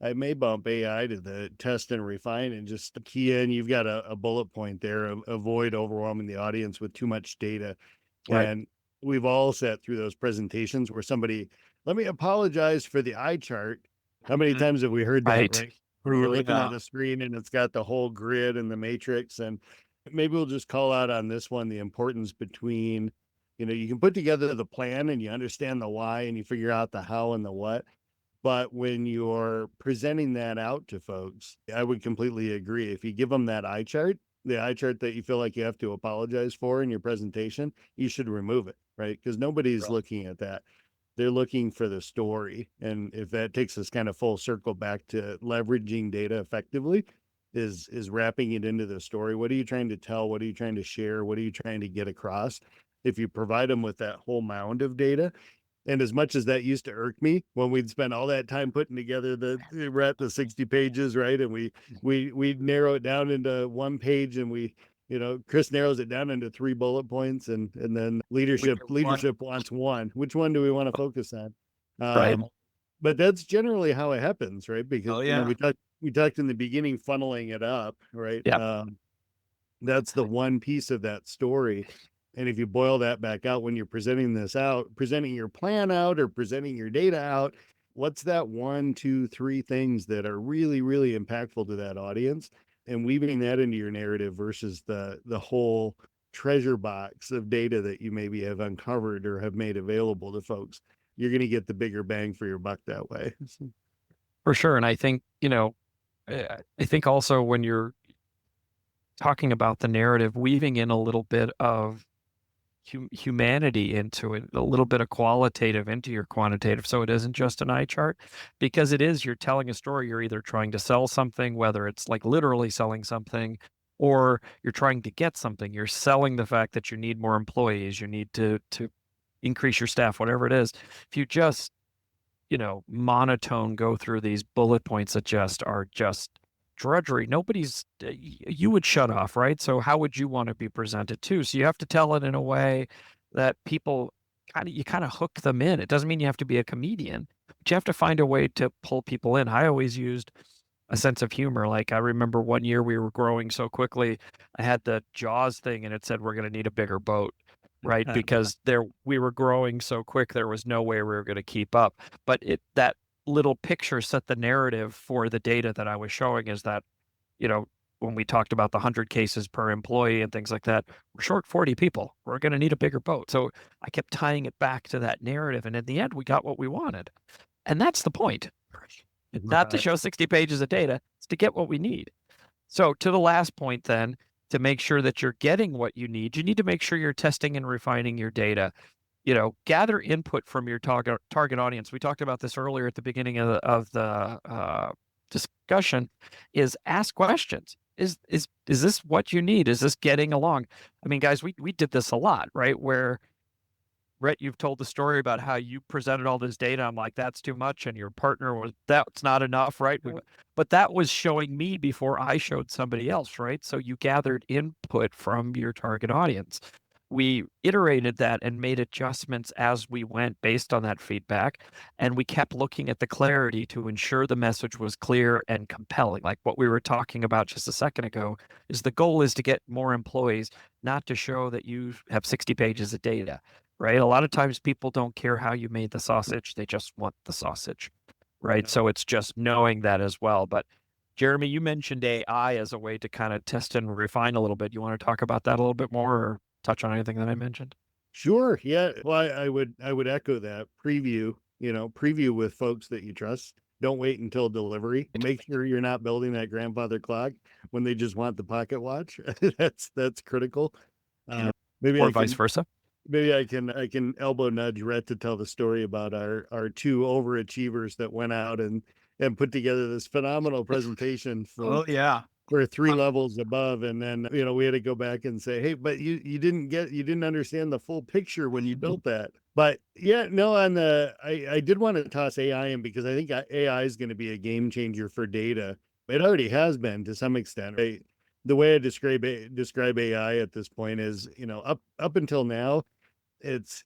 AI to the test and refine and just key in. You've got a bullet point there. Avoid overwhelming the audience with too much data. Right. And we've all sat through those presentations where somebody, let me apologize for the eye chart. How many times have we heard that? Right. Where we're looking at the screen and it's got the whole grid and the matrix. And maybe we'll just call out on this one the importance between, you can put together the plan and you understand the why and you figure out the how and the what. But when you're presenting that out to folks, I would completely agree. If you give them that eye chart, the eye chart that you feel like you have to apologize for in your presentation, you should remove it, right? Because nobody's looking at that. They're looking for the story. And if that takes us kind of full circle back to leveraging data effectively, is wrapping it into the story. What are you trying to tell? What are you trying to share? What are you trying to get across? If you provide them with that whole mound of data, and as much as that used to irk me when we'd spend all that time putting together we're at the 60 pages, right? And we narrow it down into 1 page, and Chris narrows it down into 3 bullet points, and then leadership wants 1. Which one do we want to focus on? Right. But that's generally how it happens, right? Because we talked in the beginning, funneling it up, right? Yeah. That's the one piece of that story. And if you boil that back out when you're presenting your plan out or presenting your data out, what's that 1, 2, 3 things that are really, really impactful to that audience, and weaving that into your narrative versus the whole treasure box of data that you maybe have uncovered or have made available to folks. You're going to get the bigger bang for your buck that way. For sure. And I think, I think also when you're talking about the narrative, weaving in a little bit of humanity into it, a little bit of qualitative into your quantitative, so it isn't just an eye chart, because you're telling a story. You're either trying to sell something, whether it's like literally selling something, or you're trying to get something. You're selling the fact that you need more employees, you need to increase your staff, whatever it is. If you just monotone go through these bullet points that are just drudgery, you would shut off, right? So how would you want to be presented too? So you have to tell it in a way that people you kind of hook them in. It doesn't mean you have to be a comedian, but you have to find a way to pull people in. I always used a sense of humor. Like I remember one year we were growing so quickly, I had the Jaws thing and it said, we're going to need a bigger boat, right? Because we were growing so quick, there was no way we were going to keep up. But that little picture set the narrative for the data that I was showing is that, when we talked about the 100 cases per employee and things like that, we're short 40 people. We're going to need a bigger boat. So I kept tying it back to that narrative. And in the end, we got what we wanted. And that's the point. Not to show 60 pages of data, it's to get what we need. So to the last point then, to make sure that you're getting what you need to make sure you're testing and refining your data. Gather input from your target audience. We talked about this earlier at the beginning of the discussion, is ask questions. Is this what you need? Is this getting along? I mean, guys, we did this a lot, right? Where, Brett, you've told the story about how you presented all this data. I'm like, that's too much. And your partner was, that's not enough, right? But that was showing me before I showed somebody else, right? So you gathered input from your target audience. We iterated that and made adjustments as we went based on that feedback. And we kept looking at the clarity to ensure the message was clear and compelling. Like what we were talking about just a second ago, is the goal is to get more employees, not to show that you have 60 pages of data, right? A lot of times people don't care how you made the sausage. They just want the sausage, right? So it's just knowing that as well. But Jeremy, you mentioned AI as a way to kind of test and refine a little bit. You want to talk about that a little bit more, or touch on anything that I mentioned? Sure. Yeah. Well, I would echo that. Preview with folks that you trust. Don't wait until delivery. Make sure you're not building that grandfather clock when they just want the pocket watch. That's critical. Maybe or vice versa. Maybe I can elbow nudge Rhett to tell the story about our two overachievers that went out and put together this phenomenal presentation for for 3 levels above. And then, we had to go back and say, hey, but you didn't understand the full picture when you built that. But yeah, no, I did want to toss AI in because I think AI is going to be a game changer for data. It already has been to some extent. Right? The way I describe AI at this point is, up until now, it's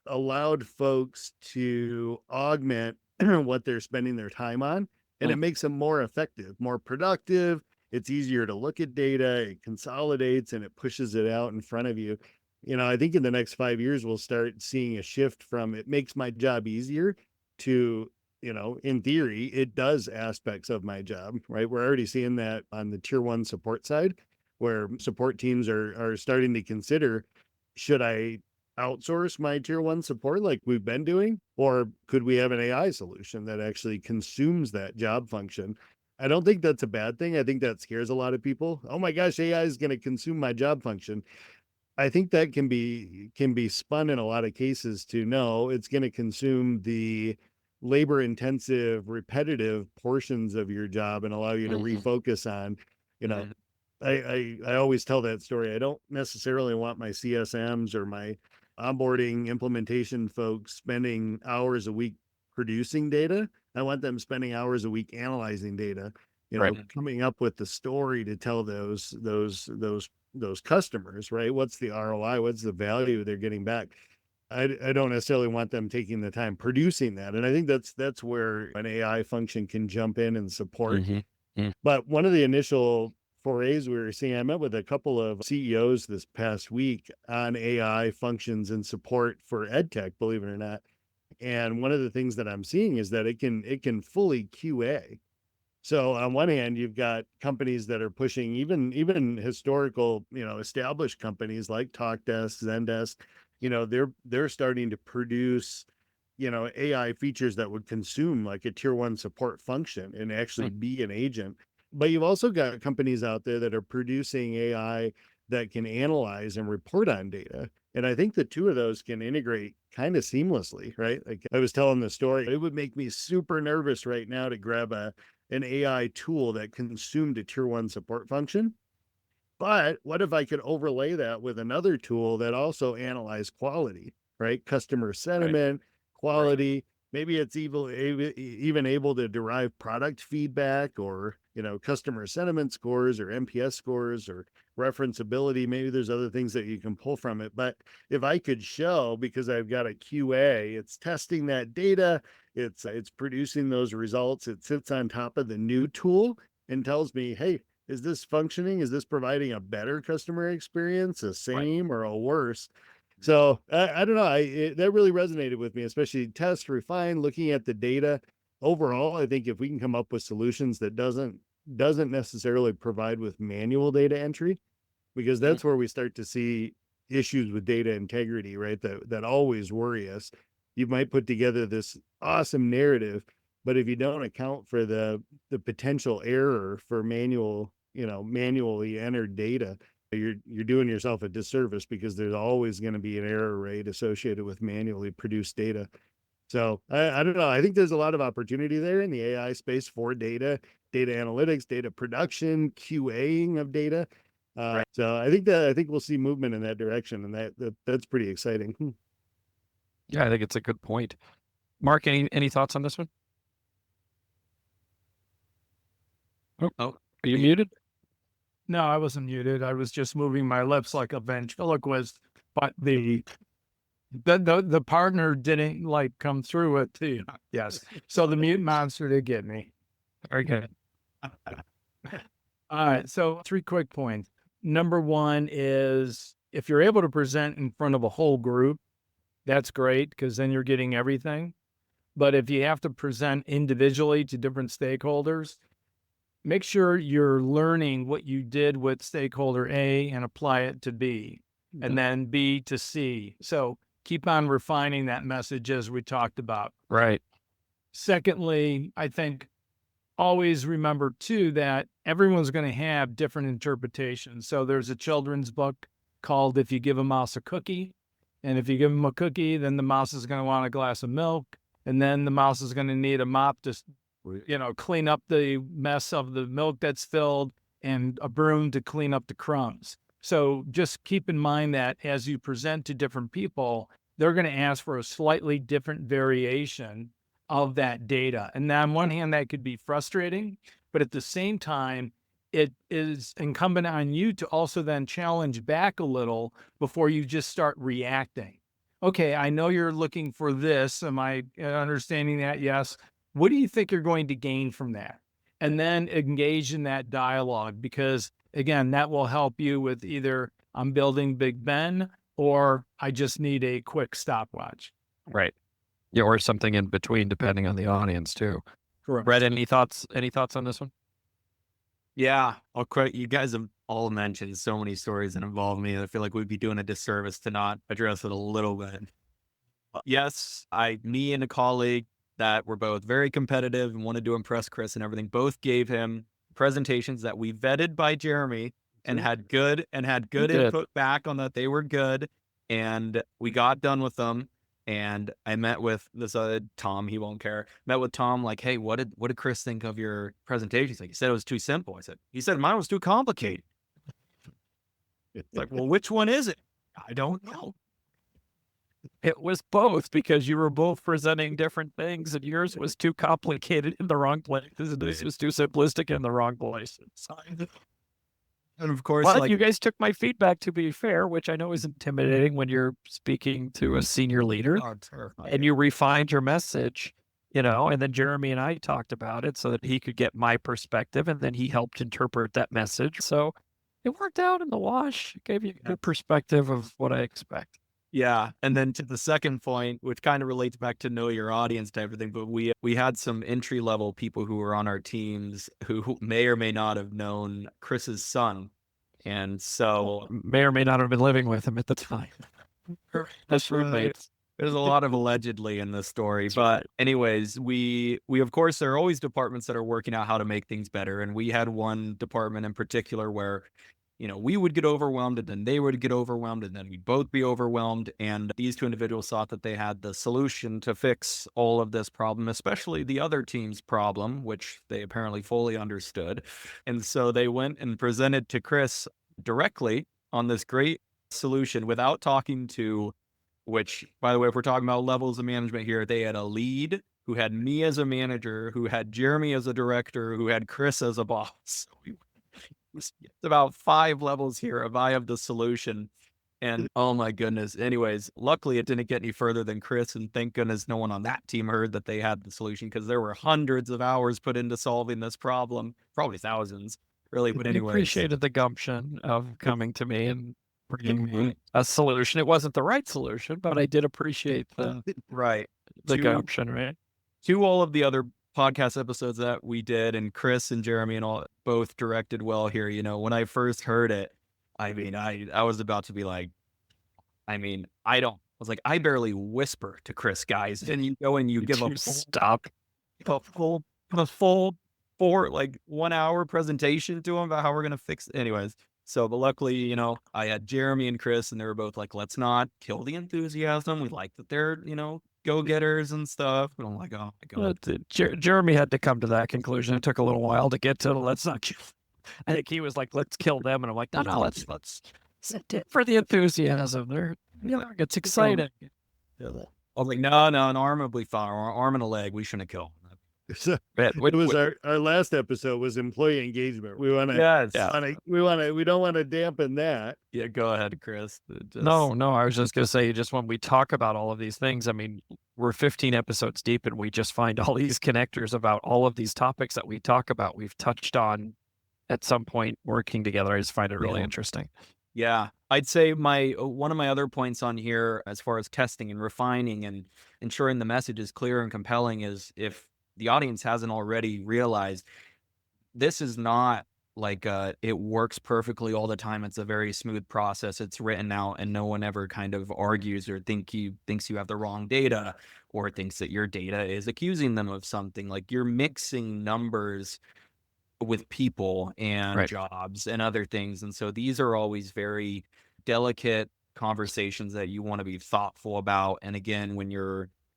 allowed folks to augment what they're spending their time on, and it makes them more effective, more productive. It's easier to look at data, it consolidates, and it pushes it out in front of you. I think in the next 5 years, we'll start seeing a shift from it makes my job easier to, in theory, it does aspects of my job, right? We're already seeing that on the tier 1 support side, where support teams are starting to consider, should I outsource my tier 1 support like we've been doing, or could we have an AI solution that actually consumes that job function? I don't think that's a bad thing. I think that scares a lot of people. Oh my gosh, AI is going to consume my job function. I think that can be spun in a lot of cases to no, it's going to consume the labor intensive, repetitive portions of your job and allow you to refocus on, I always tell that story. I don't necessarily want my CSMs or my onboarding implementation folks spending hours a week producing data. I want them spending hours a week analyzing data, coming up with the story to tell those customers, right? What's the ROI? What's the value they're getting back? I don't necessarily want them taking the time producing that. And I think that's where an AI function can jump in and support. But one of the initial forays we were seeing, I met with a couple of CEOs this past week on AI functions and support for EdTech, believe it or not. And one of the things that I'm seeing is that it can fully QA. So on one hand, you've got companies that are pushing even historical, established companies like TalkDesk, Zendesk, they're starting to produce, AI features that would consume like a tier 1 support function and actually be an agent. But you've also got companies out there that are producing AI that can analyze and report on data. And I think the two of those can integrate kind of seamlessly, right? Like I was telling the story, it would make me super nervous right now to grab an AI tool that consumed a tier 1 support function. But what if I could overlay that with another tool that also analyzed quality, right? Customer sentiment, quality. Maybe it's even able to derive product feedback or, customer sentiment scores or NPS scores or referenceability. Maybe there's other things that you can pull from it. But if I could show, because I've got a QA, it's testing that data, it's producing those results, it sits on top of the new tool and tells me, hey, is this functioning? Is this providing a better customer experience, a same or a worse? So I don't know. That really resonated with me, especially test, refine, looking at the data. overall, I think if we can come up with solutions that doesn't necessarily provide with manual data entry, because that's where we start to see issues with data integrity, right? That always worry us. You might put together this awesome narrative, but if you don't account for the potential error for manually entered data, you're doing yourself a disservice, because there's always going to be an error rate associated with manually produced data. So I don't know. I think there's a lot of opportunity there in the AI space for data analytics, data production, QAing of data. So I think we'll see movement in that direction, and that's pretty exciting. Yeah, I think it's a good point. Mark, any thoughts on this one? Oh, are you muted? No, I wasn't muted. I was just moving my lips like a ventriloquist, but the partner didn't like come through it too. Yes. So the mute monster did get me. Very good. All right. So 3 quick points. Number 1 is, if you're able to present in front of a whole group, that's great, because then you're getting everything. But if you have to present individually to different stakeholders, make sure you're learning what you did with stakeholder A and apply it to B, and then B to C. So keep on refining that message, as we talked about. Right. Secondly, I think always remember too that everyone's going to have different interpretations. So there's a children's book called If You Give a Mouse a Cookie. And if you give them a cookie, then the mouse is going to want a glass of milk. And then the mouse is going to need a mop to, clean up the mess of the milk that's filled, and a broom to clean up the crumbs. So just keep in mind that as you present to different people, they're going to ask for a slightly different variation of that data. And on one hand, that could be frustrating, but at the same time, it is incumbent on you to also then challenge back a little before you just start reacting. Okay, I know you're looking for this. Am I understanding that? Yes. What do you think you're going to gain from that? And then engage in that dialogue, because again, that will help you with either I'm building Big Ben or I just need a quick stopwatch. Right. Yeah, or something in between, depending on the audience too. Correct. Brett, any thoughts on this one? Yeah, you guys have all mentioned so many stories that involve me. I feel like we'd be doing a disservice to not address it a little bit. Yes, me and a colleague that were both very competitive and wanted to impress Chris and everything, both gave him presentations that we vetted by Jeremy and had good input back on that they were good. And we got done with them. And I met with this Tom, he won't care. Met with Tom, like, hey, what did Chris think of your presentation? He's like, he said it was too simple. He said mine was too complicated. It's like, well, which one is it? I don't know. It was both, because you were both presenting different things, and yours was too complicated in the wrong place. This was too simplistic in the wrong place. And of course, well, you guys took my feedback, to be fair, which I know is intimidating when you're speaking to a senior leader, and you refined your message, and then Jeremy and I talked about it so that he could get my perspective, and then he helped interpret that message. So it worked out in the wash. It gave you a good perspective of what I expect. Yeah. And then to the second point, which kind of relates back to know your audience type of thing, but we had some entry level people who were on our teams who may or may not have known Chris's son. And so may or may not have been living with him at the time. That's roommates. There's a lot of allegedly in this story. But anyways, we of course, there are always departments that are working out how to make things better. And we had one department in particular where we would get overwhelmed, and then they would get overwhelmed, and then we'd both be overwhelmed. And these two individuals thought that they had the solution to fix all of this problem, especially the other team's problem, which they apparently fully understood. And so they went and presented to Chris directly on this great solution without talking to, which, by the way, if we're talking about levels of management here, they had a lead who had me as a manager, who had Jeremy as a director, who had Chris as a boss. It's about 5 levels here of I have the solution. And oh my goodness. Anyways, luckily it didn't get any further than Chris. And thank goodness no one on that team heard that they had the solution, because there were hundreds of hours put into solving this problem, probably thousands, really. But anyways, I appreciated the gumption of coming to me and bringing me a solution. It wasn't the right solution, but I did appreciate the right. gumption, right? To all of the other podcast episodes that we did, and Chris and Jeremy and all both directed well here. You know, when I first heard it, I mean, I was about to be like, I was like, I barely whisper to Chris, guys. And you go and you give a full 1 hour presentation to him about how we're going to fix it. Anyways. So, but luckily, you know, I had Jeremy and Chris, and they were both like, let's not kill the enthusiasm. We like that they're, you know, go-getters and stuff. And I'm like, oh my God. Jeremy had to come to that conclusion. It took a little while to get to let's not kill. I think he was like, let's kill them. And I'm like, no, let's sit it for the enthusiasm. They're, you know, it's exciting. I was like, no, an arm will be fine. Or an arm and a leg, we shouldn't kill. So it was our last episode was employee engagement. We want to, we don't want to dampen that. Yeah, go ahead, Chris. No, I was just going to say, just when we talk about all of these things, I mean, we're 15 episodes deep and we just find all these connectors about all of these topics that we talk about. We've touched on at some point working together. I just find it really interesting. Yeah, I'd say one of my other points on here, as far as testing and refining and ensuring the message is clear and compelling, is if the audience hasn't already realized, this is not like it works perfectly all the time. It's a very smooth process. It's written out, and no one ever kind of argues or thinks you have the wrong data, or thinks that your data is accusing them of something. Like, you're mixing numbers with people and jobs and other things. And so these are always very delicate conversations that you want to be thoughtful about. And again, when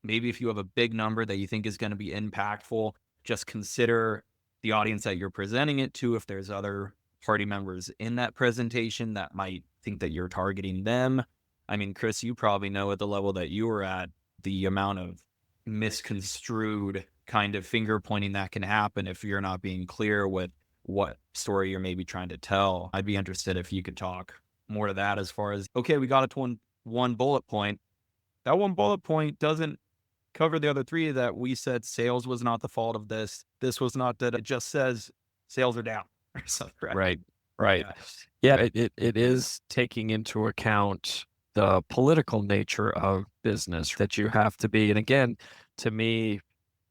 maybe if you have a big number that you think is going to be impactful, just consider the audience that you're presenting it to. If there's other party members in that presentation that might think that you're targeting them. I mean, Chris, you probably know at the level that you were at, the amount of misconstrued kind of finger pointing that can happen if you're not being clear with what story you're maybe trying to tell. I'd be interested if you could talk more to that, as far as, okay, we got it to one bullet point. That one bullet point doesn't cover the other three that we said sales was not the fault of this. This was not that. It just says sales are down or something. Right. Yeah, it is taking into account the political nature of business that you have to be. And again, to me,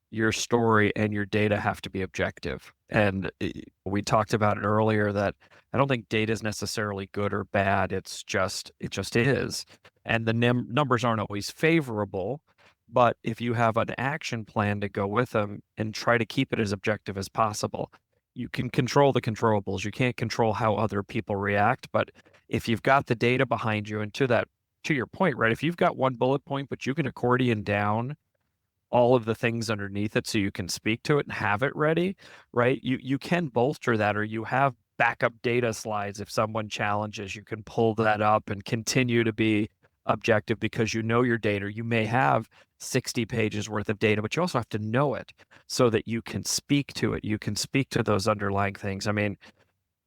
your story and your data have to be objective. And we talked about it earlier that I don't think data is necessarily good or bad. It just is. And the numbers aren't always favorable, but if you have an action plan to go with them and try to keep it as objective as possible, you can control the controllables. You can't control how other people react, but if you've got the data behind you, and to your point, right? If you've got one bullet point, but you can accordion down all of the things underneath it so you can speak to it and have it ready, right? You can bolster that, or you have backup data slides. If someone challenges, you can pull that up and continue to be objective because you know your data. You may have 60 pages worth of data, but you also have to know it so that you can speak to it. You can speak to those underlying things. I mean,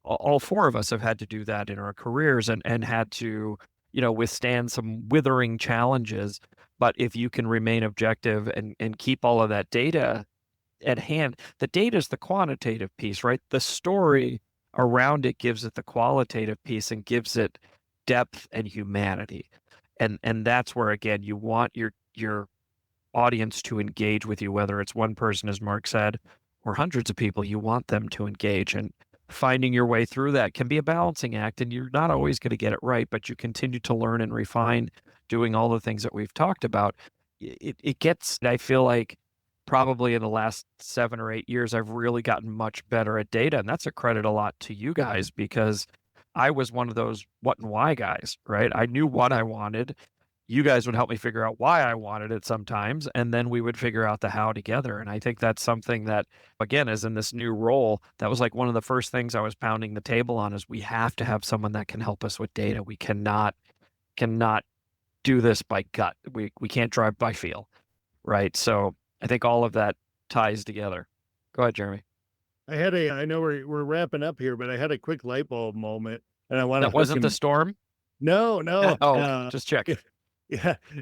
all four of us have had to do that in our careers and had to, withstand some withering challenges. But if you can remain objective and keep all of that data at hand, the data is the quantitative piece, right? The story around it gives it the qualitative piece and gives it depth and humanity. And that's where, again, you want your audience to engage with you, whether it's one person, as Mark said, or hundreds of people. You want them to engage, and finding your way through that can be a balancing act, and you're not always going to get it right, but you continue to learn and refine, doing all the things that we've talked about. It gets, I feel like, probably in the last 7 or 8 years, I've really gotten much better at data. And that's a credit a lot to you guys, because I was one of those what and why guys, right? I knew what I wanted. You guys would help me figure out why I wanted it sometimes, and then we would figure out the how together. And I think that's something that, again, is in this new role, that was like one of the first things I was pounding the table on, is we have to have someone that can help us with data. We cannot do this by gut. We can't drive by feel, right? So I think all of that ties together. Go ahead, Jeremy. I know we're wrapping up here, but I had a quick light bulb moment, and I want to. That wasn't the storm? No. Just check.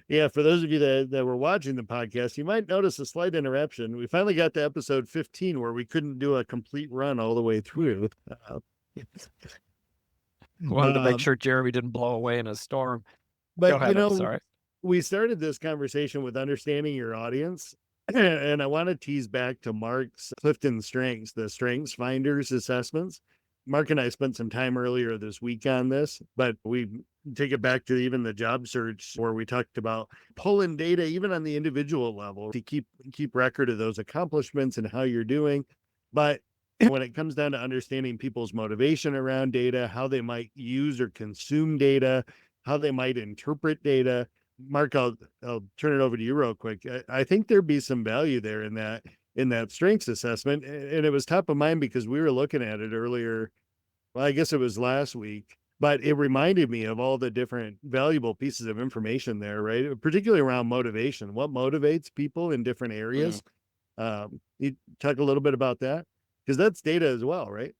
Yeah. For those of you that were watching the podcast, you might notice a slight interruption. We finally got to episode 15 where we couldn't do a complete run all the way through. Wanted to make sure Jeremy didn't blow away in a storm. But Go ahead, I'm sorry. We started this conversation with understanding your audience. And I want to tease back to Mark's Clifton Strengths, the Strengths Finders assessments. Mark and I spent some time earlier this week on this, but we take it back to even the job search where we talked about pulling data even on the individual level to keep record of those accomplishments and how you're doing. But when it comes down to understanding people's motivation around data, how they might use or consume data, how they might interpret data, Mark, I'll turn it over to you real quick. I think there'd be some value there in that strengths assessment. And it was top of mind because we were looking at it earlier. Well, I guess it was last week, but it reminded me of all the different valuable pieces of information there, right? Particularly around motivation, what motivates people in different areas. You talk a little bit about that because that's data as well, right?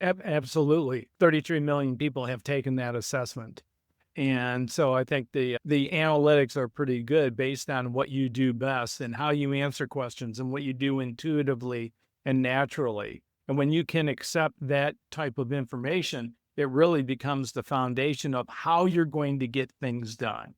Absolutely. 33 million people have taken that assessment. And so I think the analytics are pretty good based on what you do best and how you answer questions and what you do intuitively and naturally. And when you can accept that type of information, it really becomes the foundation of how you're going to get things done.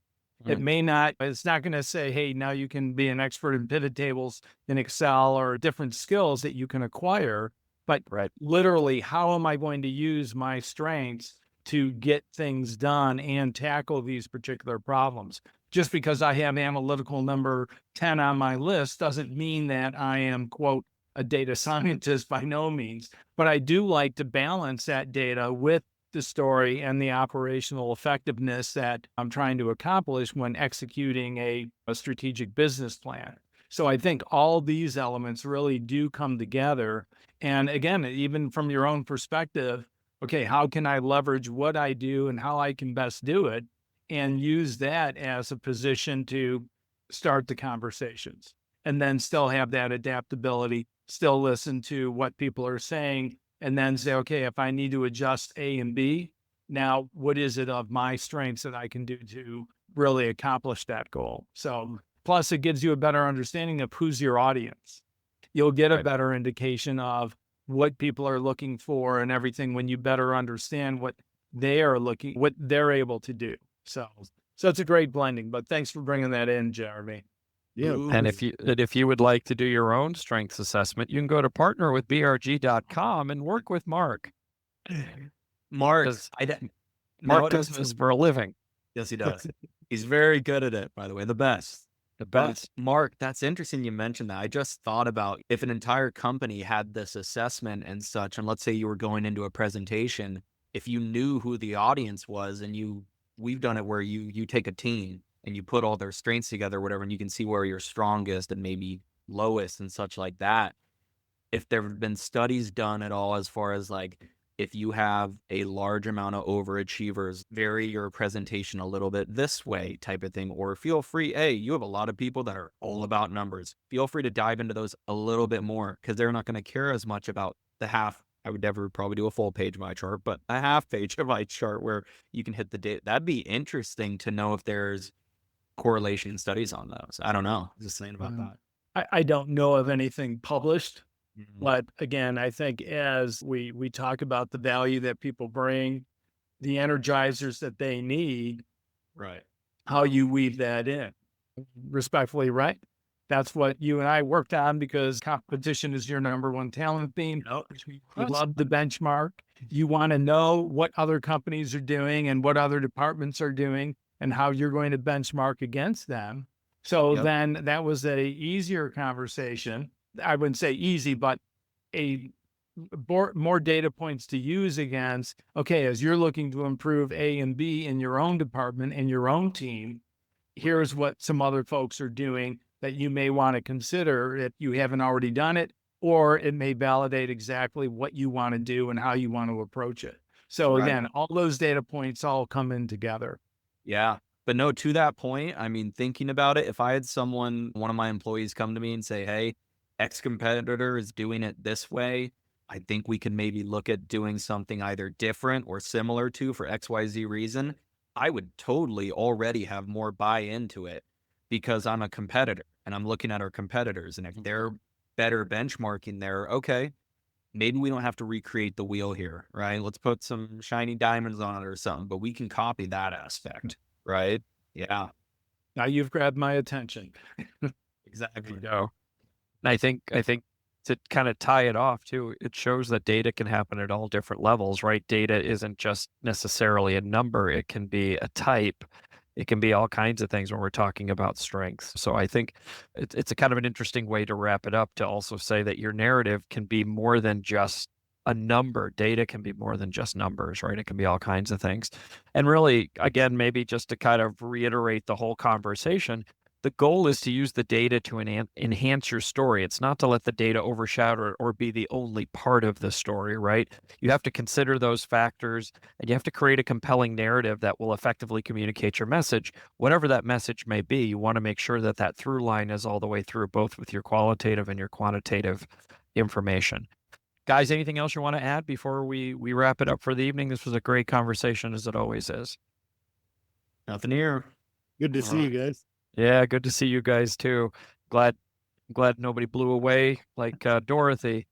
It's not going to say, hey, now you can be an expert in pivot tables in Excel or different skills that you can acquire. But literally, how am I going to use my strengths to get things done and tackle these particular problems? Just because I have analytical number 10 on my list doesn't mean that I am, quote, a data scientist by no means. But I do like to balance that data with the story and the operational effectiveness that I'm trying to accomplish when executing a strategic business plan. So I think all these elements really do come together. And again, even from your own perspective, okay, how can I leverage what I do and how I can best do it and use that as a position to start the conversations and then still have that adaptability, still listen to what people are saying and then say, okay, if I need to adjust A and B, now what is it of my strengths that I can do to really accomplish that goal? So plus it gives you a better understanding of who's your audience. You'll get a better indication of what people are looking for and everything when you better understand what they're able to do. So it's a great blending, but thanks for bringing that in, Jeremy. Yeah. And if you would like to do your own strengths assessment, you can go to partnerwithbrg.com and work with Mark. Mark does this for a living. Yes, he does. He's very good at it, by the way, the best. Mark, that's interesting you mentioned that. I just thought about if an entire company had this assessment and such, and let's say you were going into a presentation, if you knew who the audience was and we've done it where you take a team and you put all their strengths together, whatever, and you can see where you're strongest and maybe lowest and such like that. If there have been studies done at all as far as like, if you have a large amount of overachievers, vary your presentation a little bit this way type of thing, or feel free, hey, you have a lot of people that are all about numbers. Feel free to dive into those a little bit more because they're not going to care as much about the half. I would never probably do a full page of my chart, but a half page of my chart where you can hit the data. That'd be interesting to know if there's correlation studies on those. I don't know. Just saying about that. I don't know of anything published. But again, I think as we talk about the value that people bring, the energizers that they need, how you weave that in. Respectfully, right? That's what you and I worked on because competition is your number one talent theme. You love the benchmark. You want to know what other companies are doing and what other departments are doing and how you're going to benchmark against them. So then that was a easier conversation. I wouldn't say easy, but more data points to use against, okay, as you're looking to improve A and B in your own department and your own team, here's what some other folks are doing that you may want to consider if you haven't already done it, or it may validate exactly what you want to do and how you want to approach it. So again, all those data points all come in together. Yeah. But no, to that point, I mean, thinking about it, if I had one of my employees come to me and say, hey, X competitor is doing it this way, I think we can maybe look at doing something either different or similar to for XYZ reason, I would totally already have more buy into it because I'm a competitor and I'm looking at our competitors. And if they're better benchmarking there, okay, maybe we don't have to recreate the wheel here, right? Let's put some shiny diamonds on it or something, but we can copy that aspect, right? Yeah. Now you've grabbed my attention. Exactly. You know, and I think to kind of tie it off too, it shows that data can happen at all different levels, right? Data isn't just necessarily a number. It can be a type. It can be all kinds of things when we're talking about strengths. So I think it's a kind of an interesting way to wrap it up, to also say that your narrative can be more than just a number. Data can be more than just numbers, right? It can be all kinds of things. And really, again, maybe just to kind of reiterate the whole conversation, the goal is to use the data to enhance your story. It's not to let the data overshadow or be the only part of the story, right? You have to consider those factors, and you have to create a compelling narrative that will effectively communicate your message, whatever that message may be. You want to make sure that that through line is all the way through, both with your qualitative and your quantitative information. Guys, anything else you want to add before we wrap it up for the evening? This was a great conversation, as it always is. Nothing here. Good to see you guys. Yeah, good to see you guys too. Glad nobody blew away like Dorothy.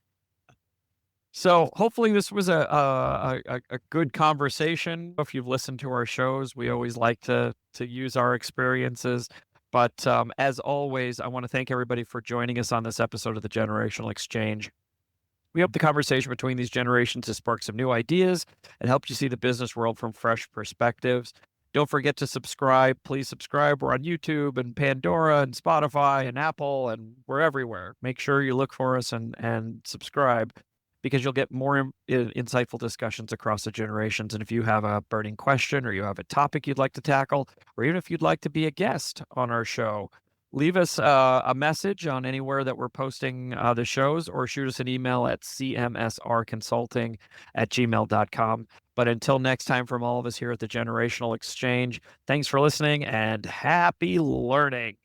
So hopefully this was a good conversation. If you've listened to our shows, we always like to use our experiences. But as always, I want to thank everybody for joining us on this episode of the Generational Exchange. We hope the conversation between these generations has sparked some new ideas and helped you see the business world from fresh perspectives. Don't forget to subscribe. Please subscribe. We're on YouTube and Pandora and Spotify and Apple, and we're everywhere. Make sure you look for us and subscribe, because you'll get more insightful discussions across the generations. And if you have a burning question, or you have a topic you'd like to tackle, or even if you'd like to be a guest on our show, leave us a message on anywhere that we're posting the shows, or shoot us an email at cmsrconsulting@gmail.com. But until next time, from all of us here at the Generational Exchange, thanks for listening and happy learning.